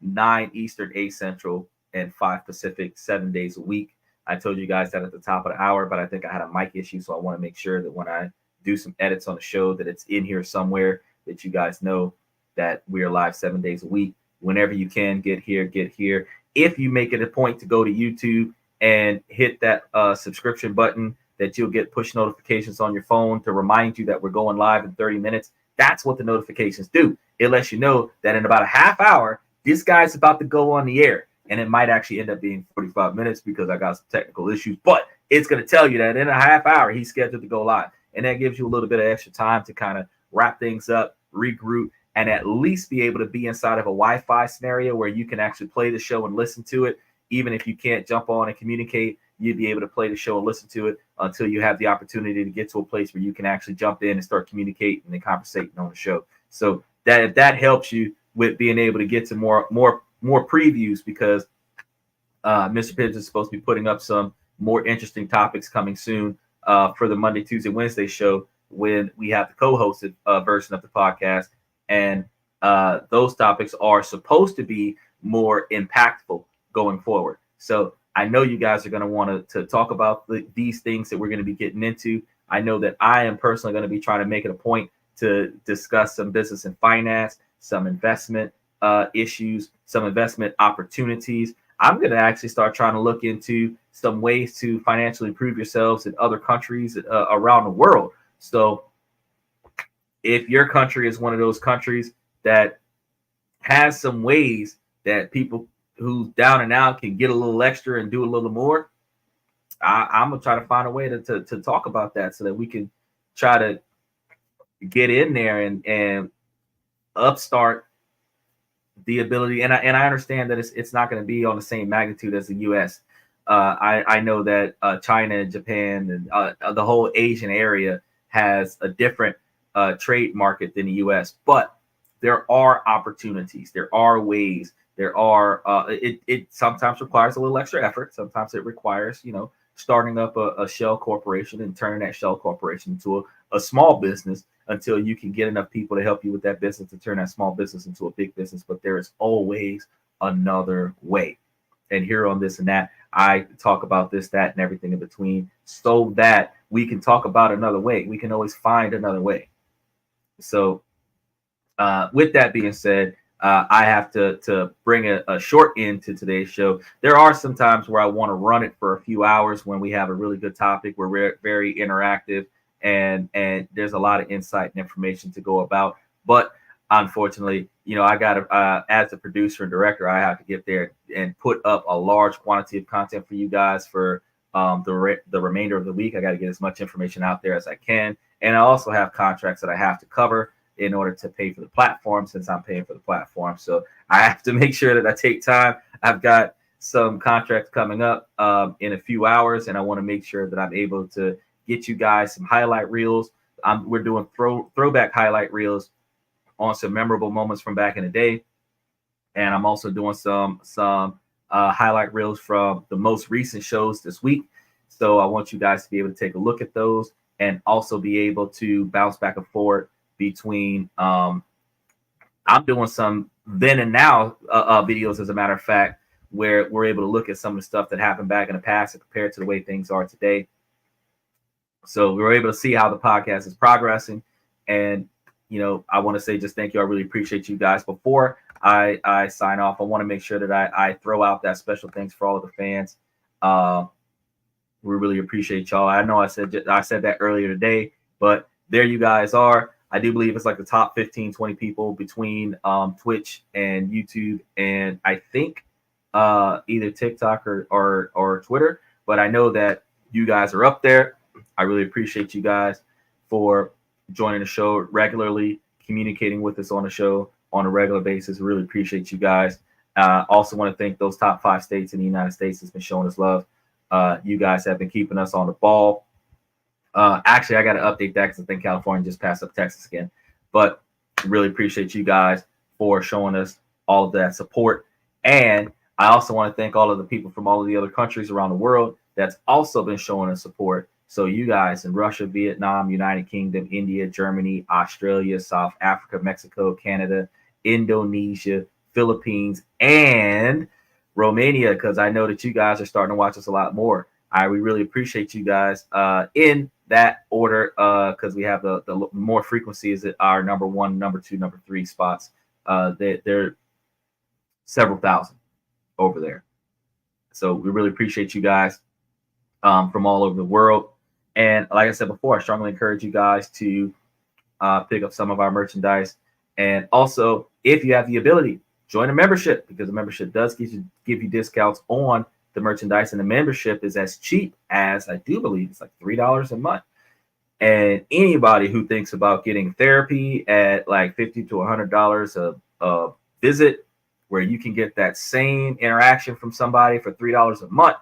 9 Eastern, 8 Central, and 5 Pacific, 7 days a week. I told you guys that at the top of the hour, but I think I had a mic issue, so I want to make sure that when I do some edits on the show that it's in here somewhere, that you guys know that we are live 7 days a week. Whenever you can, get here, get here. If you make it a point to go to YouTube and hit that subscription button, that you'll get push notifications on your phone to remind you that we're going live in 30 minutes. That's what the notifications do. It lets you know that in about a half hour, this guy's about to go on the air. And it might actually end up being 45 minutes because I got some technical issues. But it's going to tell you that in a half hour, he's scheduled to go live. And that gives you a little bit of extra time to kind of wrap things up, regroup, and at least be able to be inside of a Wi-Fi scenario where you can actually play the show and listen to it. Even if you can't jump on and communicate, you'd be able to play the show and listen to it until you have the opportunity to get to a place where you can actually jump in and start communicating and conversating on the show. So that if that helps you with being able to get to more previews, because Mr. Pibbs is supposed to be putting up some more interesting topics coming soon for the Monday, Tuesday, Wednesday show when we have the co-hosted version of the podcast. And those topics are supposed to be more impactful going forward. So I know you guys are going to want to talk about these things that we're going to be getting into. I know that I am personally going to be trying to make it a point to discuss some business and finance, some investment issues, some investment opportunities. I'm going to actually start trying to look into some ways to financially improve yourselves in other countries around the world. So if your country is one of those countries that has some ways that people who's down and out can get a little extra and do a little more, I'm going to try to find a way to talk about that so that we can try to get in there and upstart the ability. And I understand that it's not going to be on the same magnitude as the U.S. I know that China and Japan and the whole Asian area has a different trade market than the U.S., but there are opportunities. There are ways. There are. It sometimes requires a little extra effort. Sometimes it requires, starting up a shell corporation and turning that shell corporation into a small business until you can get enough people to help you with that business to turn that small business into a big business. But there is always another way. And here on This and That, I talk about this, that, and everything in between so that we can talk about another way. We can always find another way. So with that being said, I have to bring a short end to today's show. There are some times where I want to run it for a few hours when we have a really good topic. We're very interactive and there's a lot of insight and information to go about. But unfortunately, I got to, as a producer and director, I have to get there and put up a large quantity of content for you guys for the remainder of the week. I got to get as much information out there as I can. And I also have contracts that I have to cover in order to pay for the platform, since I'm paying for the platform. So I have to make sure that I take time. I've got some contracts coming up in a few hours, and I want to make sure that I'm able to get you guys some highlight reels. We're doing throwback highlight reels on some memorable moments from back in the day. And I'm also doing some highlight reels from the most recent shows this week. So I want you guys to be able to take a look at those and also be able to bounce back and forth between I'm doing some then and now videos, as a matter of fact, where we're able to look at some of the stuff that happened back in the past and compare it to the way things are today. So we were able to see how the podcast is progressing. And, I want to say just thank you. I really appreciate you guys. Before I sign off, I want to make sure that I throw out that special thanks for all of the fans. We really appreciate y'all. I know I said that earlier today, but there you guys are. I do believe it's like the top 15, 20 people between Twitch and YouTube, and I think either TikTok or Twitter. But I know that you guys are up there. I really appreciate you guys for joining the show regularly, communicating with us on the show on a regular basis. Really appreciate you guys. Also want to thank those top 5 states in the United States that's been showing us love. You guys have been keeping us on the ball. Actually, I got to update that because I think California just passed up Texas again. But really appreciate you guys for showing us all of that support. And I also want to thank all of the people from all of the other countries around the world that's also been showing us support. So you guys in Russia, Vietnam, United Kingdom, India, Germany, Australia, South Africa, Mexico, Canada, Indonesia, Philippines, and Romania, because I know that you guys are starting to watch us a lot more. We really appreciate you guys in that order, because we have the more frequencies at our number one, number two, number three spots. They're several thousand over there. So we really appreciate you guys from all over the world. And like I said before, I strongly encourage you guys to pick up some of our merchandise. And also, if you have the ability, join a membership, because a membership does give you discounts on the merchandise. And the membership is as cheap as, I do believe, it's like $3 a month. And anybody who thinks about getting therapy at like $50 to $100 a visit, where you can get that same interaction from somebody for $3 a month,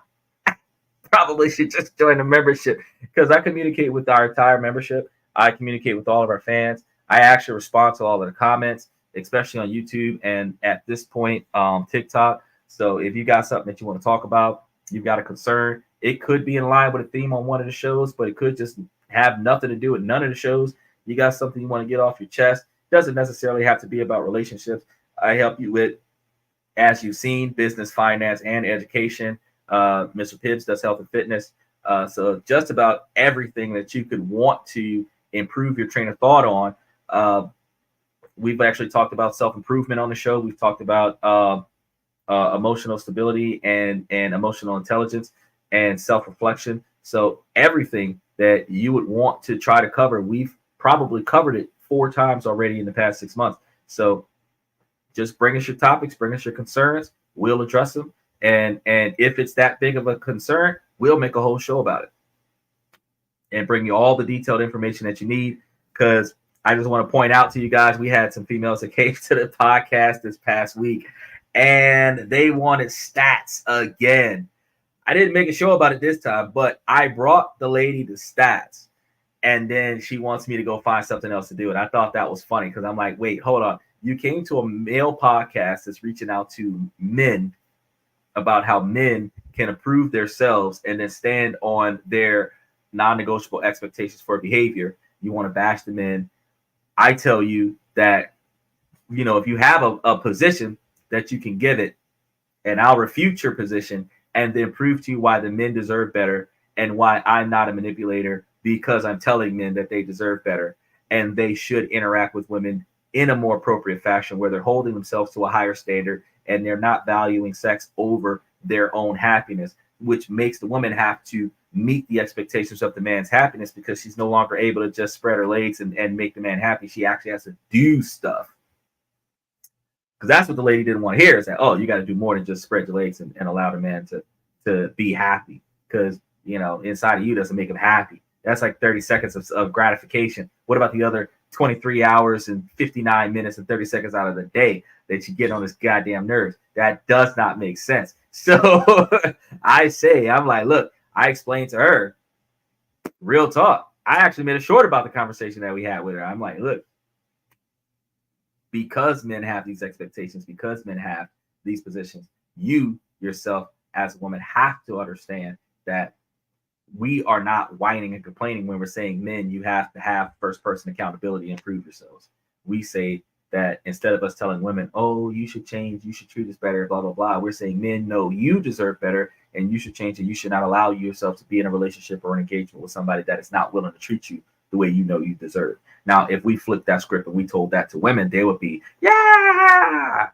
probably should just join a membership, because I communicate with our entire membership. I communicate with all of our fans. I actually respond to all of the comments, especially on YouTube and at this point, TikTok. So if you got something that you want to talk about, you've got a concern, it could be in line with a theme on one of the shows, but it could just have nothing to do with none of the shows. You got something you want to get off your chest. Doesn't necessarily have to be about relationships. I help you with, as you've seen, business, finance, and education. Mr. Pibbs does health and fitness. So just about everything that you could want to improve your train of thought on. We've actually talked about self-improvement on the show. We've talked about emotional stability and emotional intelligence and self-reflection. So everything that you would want to try to cover, we've probably covered it 4 times already in the past 6 months. So just bring us your topics, bring us your concerns. We'll address them. And if it's that big of a concern, we'll make a whole show about it and bring you all the detailed information that you need. Because I just want to point out to you guys, we had some females that came to the podcast this past week, and they wanted stats again. I didn't make a show about it this time, but I brought the lady the stats, and then she wants me to go find something else to do. And I thought that was funny, because I'm like, wait, hold on. You came to a male podcast that's reaching out to men about how men can improve themselves and then stand on their non-negotiable expectations for behavior. You want to bash the men. I tell you that, if you have a position that you can give it, and I'll refute your position and then prove to you why the men deserve better and why I'm not a manipulator, because I'm telling men that they deserve better and they should interact with women in a more appropriate fashion, where they're holding themselves to a higher standard and they're not valuing sex over their own happiness, which makes the woman have to meet the expectations of the man's happiness, because she's no longer able to just spread her legs and make the man happy. She actually has to do stuff. Because that's what the lady didn't want to hear, is that, oh, you got to do more than just spread your legs and allow the man to be happy. Because, inside of you doesn't make him happy. That's like 30 seconds of gratification. What about the other 23 hours and 59 minutes and 30 seconds out of the day that you get on his goddamn nerves? That does not make sense. So I'm like, look, I explained to her, real talk. I actually made a short about the conversation that we had with her. I'm like, look, because men have these expectations, because men have these positions, you yourself as a woman have to understand that we are not whining and complaining when we're saying, men, you have to have first person accountability and prove yourselves. We say that instead of us telling women, oh, you should change, you should treat us better, blah, blah, blah, we're saying, men, no, you deserve better and you should change, and you should not allow yourself to be in a relationship or an engagement with somebody that is not willing to treat you the way you know you deserve. Now, if we flipped that script and we told that to women, they would be, yeah,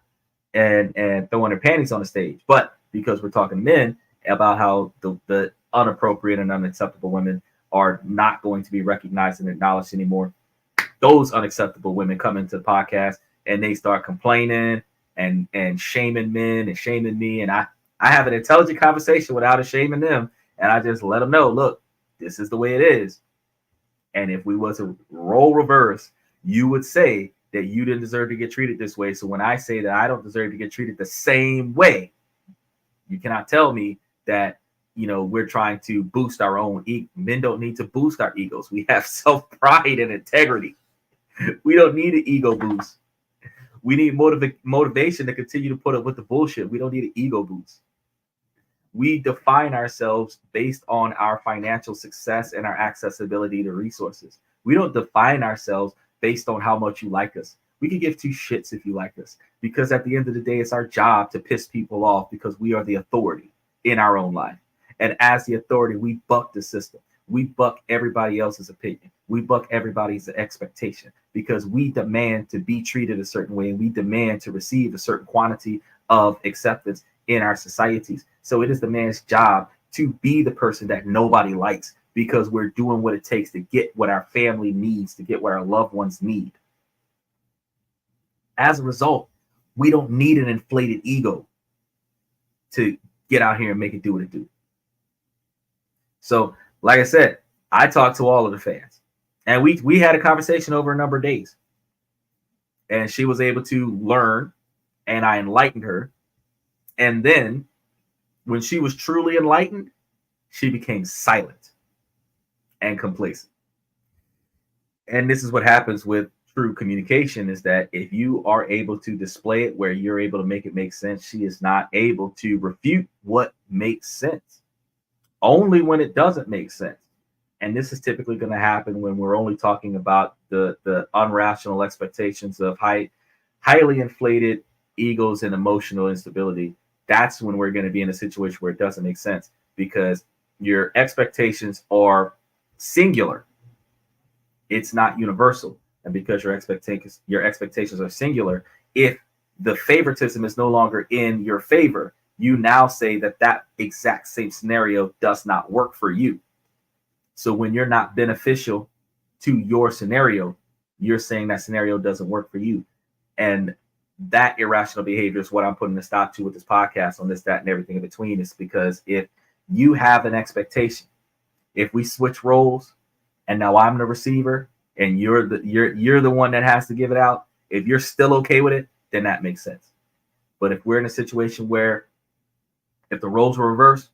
and throwing their panties on the stage. But because we're talking men about how the unappropriate and unacceptable women are not going to be recognized and acknowledged anymore, those unacceptable women come into the podcast and they start complaining and shaming men and shaming me. And I have an intelligent conversation without shaming them. And I just let them know, look, this is the way it is. And if we was to role reverse, you would say that you didn't deserve to get treated this way. So when I say that I don't deserve to get treated the same way, you cannot tell me that, we're trying to boost our own ego. Men don't need to boost our egos. We have self-pride and integrity. We don't need an ego boost. We need motivation to continue to put up with the bullshit. We don't need an ego boost. We define ourselves based on our financial success and our accessibility to resources. We don't define ourselves based on how much you like us. We could give two shits if you like us, because at the end of the day, it's our job to piss people off because we are the authority in our own life. And as the authority, we buck the system. We buck everybody else's opinion. We buck everybody's expectation because we demand to be treated a certain way, and we demand to receive a certain quantity of acceptance in our societies. So it is the man's job to be the person that nobody likes, because we're doing what it takes to get what our family needs, to get what our loved ones need. As a result, we don't need an inflated ego to get out here and make it do what it do. So, like I said, I talked to all of the fans, and we had a conversation over a number of days, and she was able to learn, and I enlightened her. And then when she was truly enlightened, she became silent and complacent. And this is what happens with true communication, is that if you are able to display it where you're able to make it make sense, she is not able to refute what makes sense, only when it doesn't make sense. And this is typically going to happen when we're only talking about the unrational expectations of highly inflated egos and emotional instability. That's when we're going to be in a situation where it doesn't make sense, because your expectations are singular. It's not universal. And because your expectations are singular, if the favoritism is no longer in your favor, you now say that exact same scenario does not work for you. So when you're not beneficial to your scenario, you're saying that scenario doesn't work for you. And that irrational behavior is what I'm putting a stop to with this podcast on this, that, and everything in between. Is because if you have an expectation, if we switch roles and now I'm the receiver and you're the one that has to give it out, if you're still okay with it, then that makes sense. But if we're in a situation where if the roles were reversed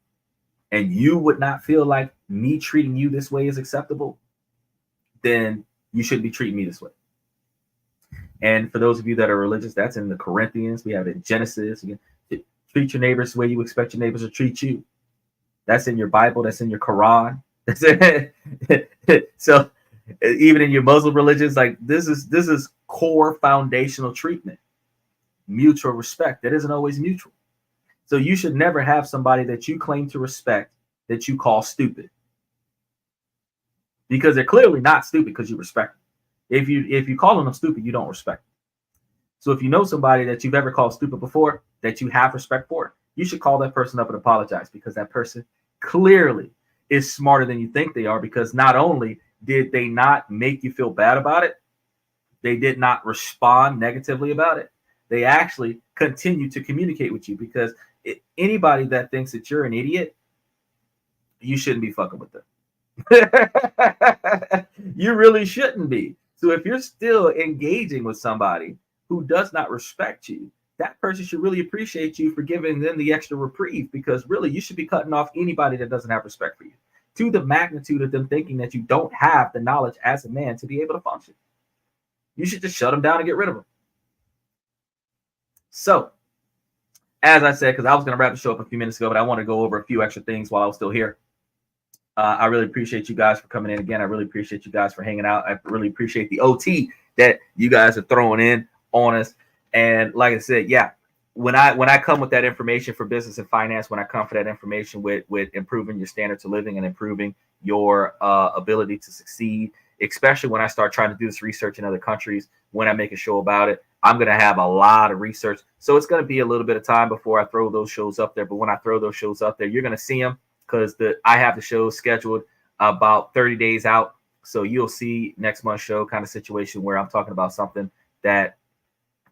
and you would not feel like me treating you this way is acceptable, then you shouldn't be treating me this way. And for those of you that are religious, that's in the Corinthians. We have it in Genesis. You can treat your neighbors the way you expect your neighbors to treat you. That's in your Bible. That's in your Quran. So even in your Muslim religions, like this is core foundational treatment. Mutual respect. That isn't always mutual. So you should never have somebody that you claim to respect that you call stupid, because they're clearly not stupid because you respect them. If you call them stupid, you don't respect them. So if you know somebody that you've ever called stupid before, that you have respect for, you should call that person up and apologize, because that person clearly is smarter than you think they are, because not only did they not make you feel bad about it, they did not respond negatively about it. They actually continue to communicate with you, because anybody that thinks that you're an idiot, you shouldn't be fucking with them. You really shouldn't be. So if you're still engaging with somebody who does not respect you, that person should really appreciate you for giving them the extra reprieve, because really you should be cutting off anybody that doesn't have respect for you, to the magnitude of them thinking that you don't have the knowledge as a man to be able to function. You should just shut them down and get rid of them. So, as I said, because I was going to wrap the show up a few minutes ago, but I want to go over a few extra things while I was still here. I really appreciate you guys for coming in again. I really appreciate you guys for hanging out. I really appreciate the OT that you guys are throwing in on us. And like I said, yeah, when I come with that information for business and finance, when I come for that information with improving your standards of living and improving your ability to succeed, especially when I start trying to do this research in other countries, when I make a show about it, I'm going to have a lot of research. So it's going to be a little bit of time before I throw those shows up there. But when I throw those shows up there, you're going to see them, because I have the shows scheduled about 30 days out. So you'll see next month's show kind of situation where I'm talking about something that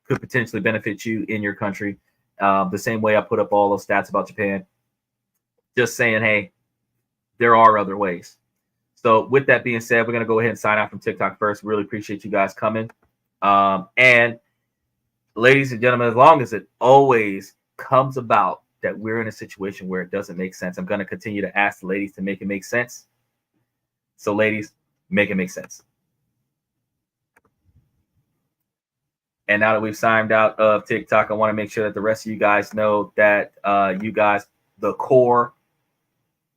could potentially benefit you in your country. The same way I put up all those stats about Japan, just saying, hey, there are other ways. So with that being said, we're going to go ahead and sign out from TikTok first. Really appreciate you guys coming. And ladies and gentlemen, as long as it always comes about that we're in a situation where it doesn't make sense, I'm going to continue to ask the ladies to make it make sense. So ladies, make it make sense. And now that we've signed out of TikTok, I want to make sure that the rest of you guys know that you guys, the core,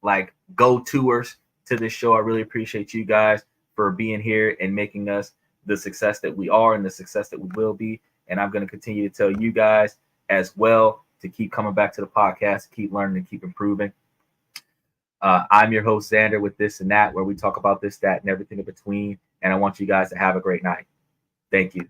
like go-toers to this show, I really appreciate you guys for being here and making us the success that we are and the success that we will be. And I'm going to continue to tell you guys as well to keep coming back to the podcast, keep learning, and keep improving. I'm your host, Xander, with This and That, where we talk about this, that, and everything in between. And I want you guys to have a great night. Thank you.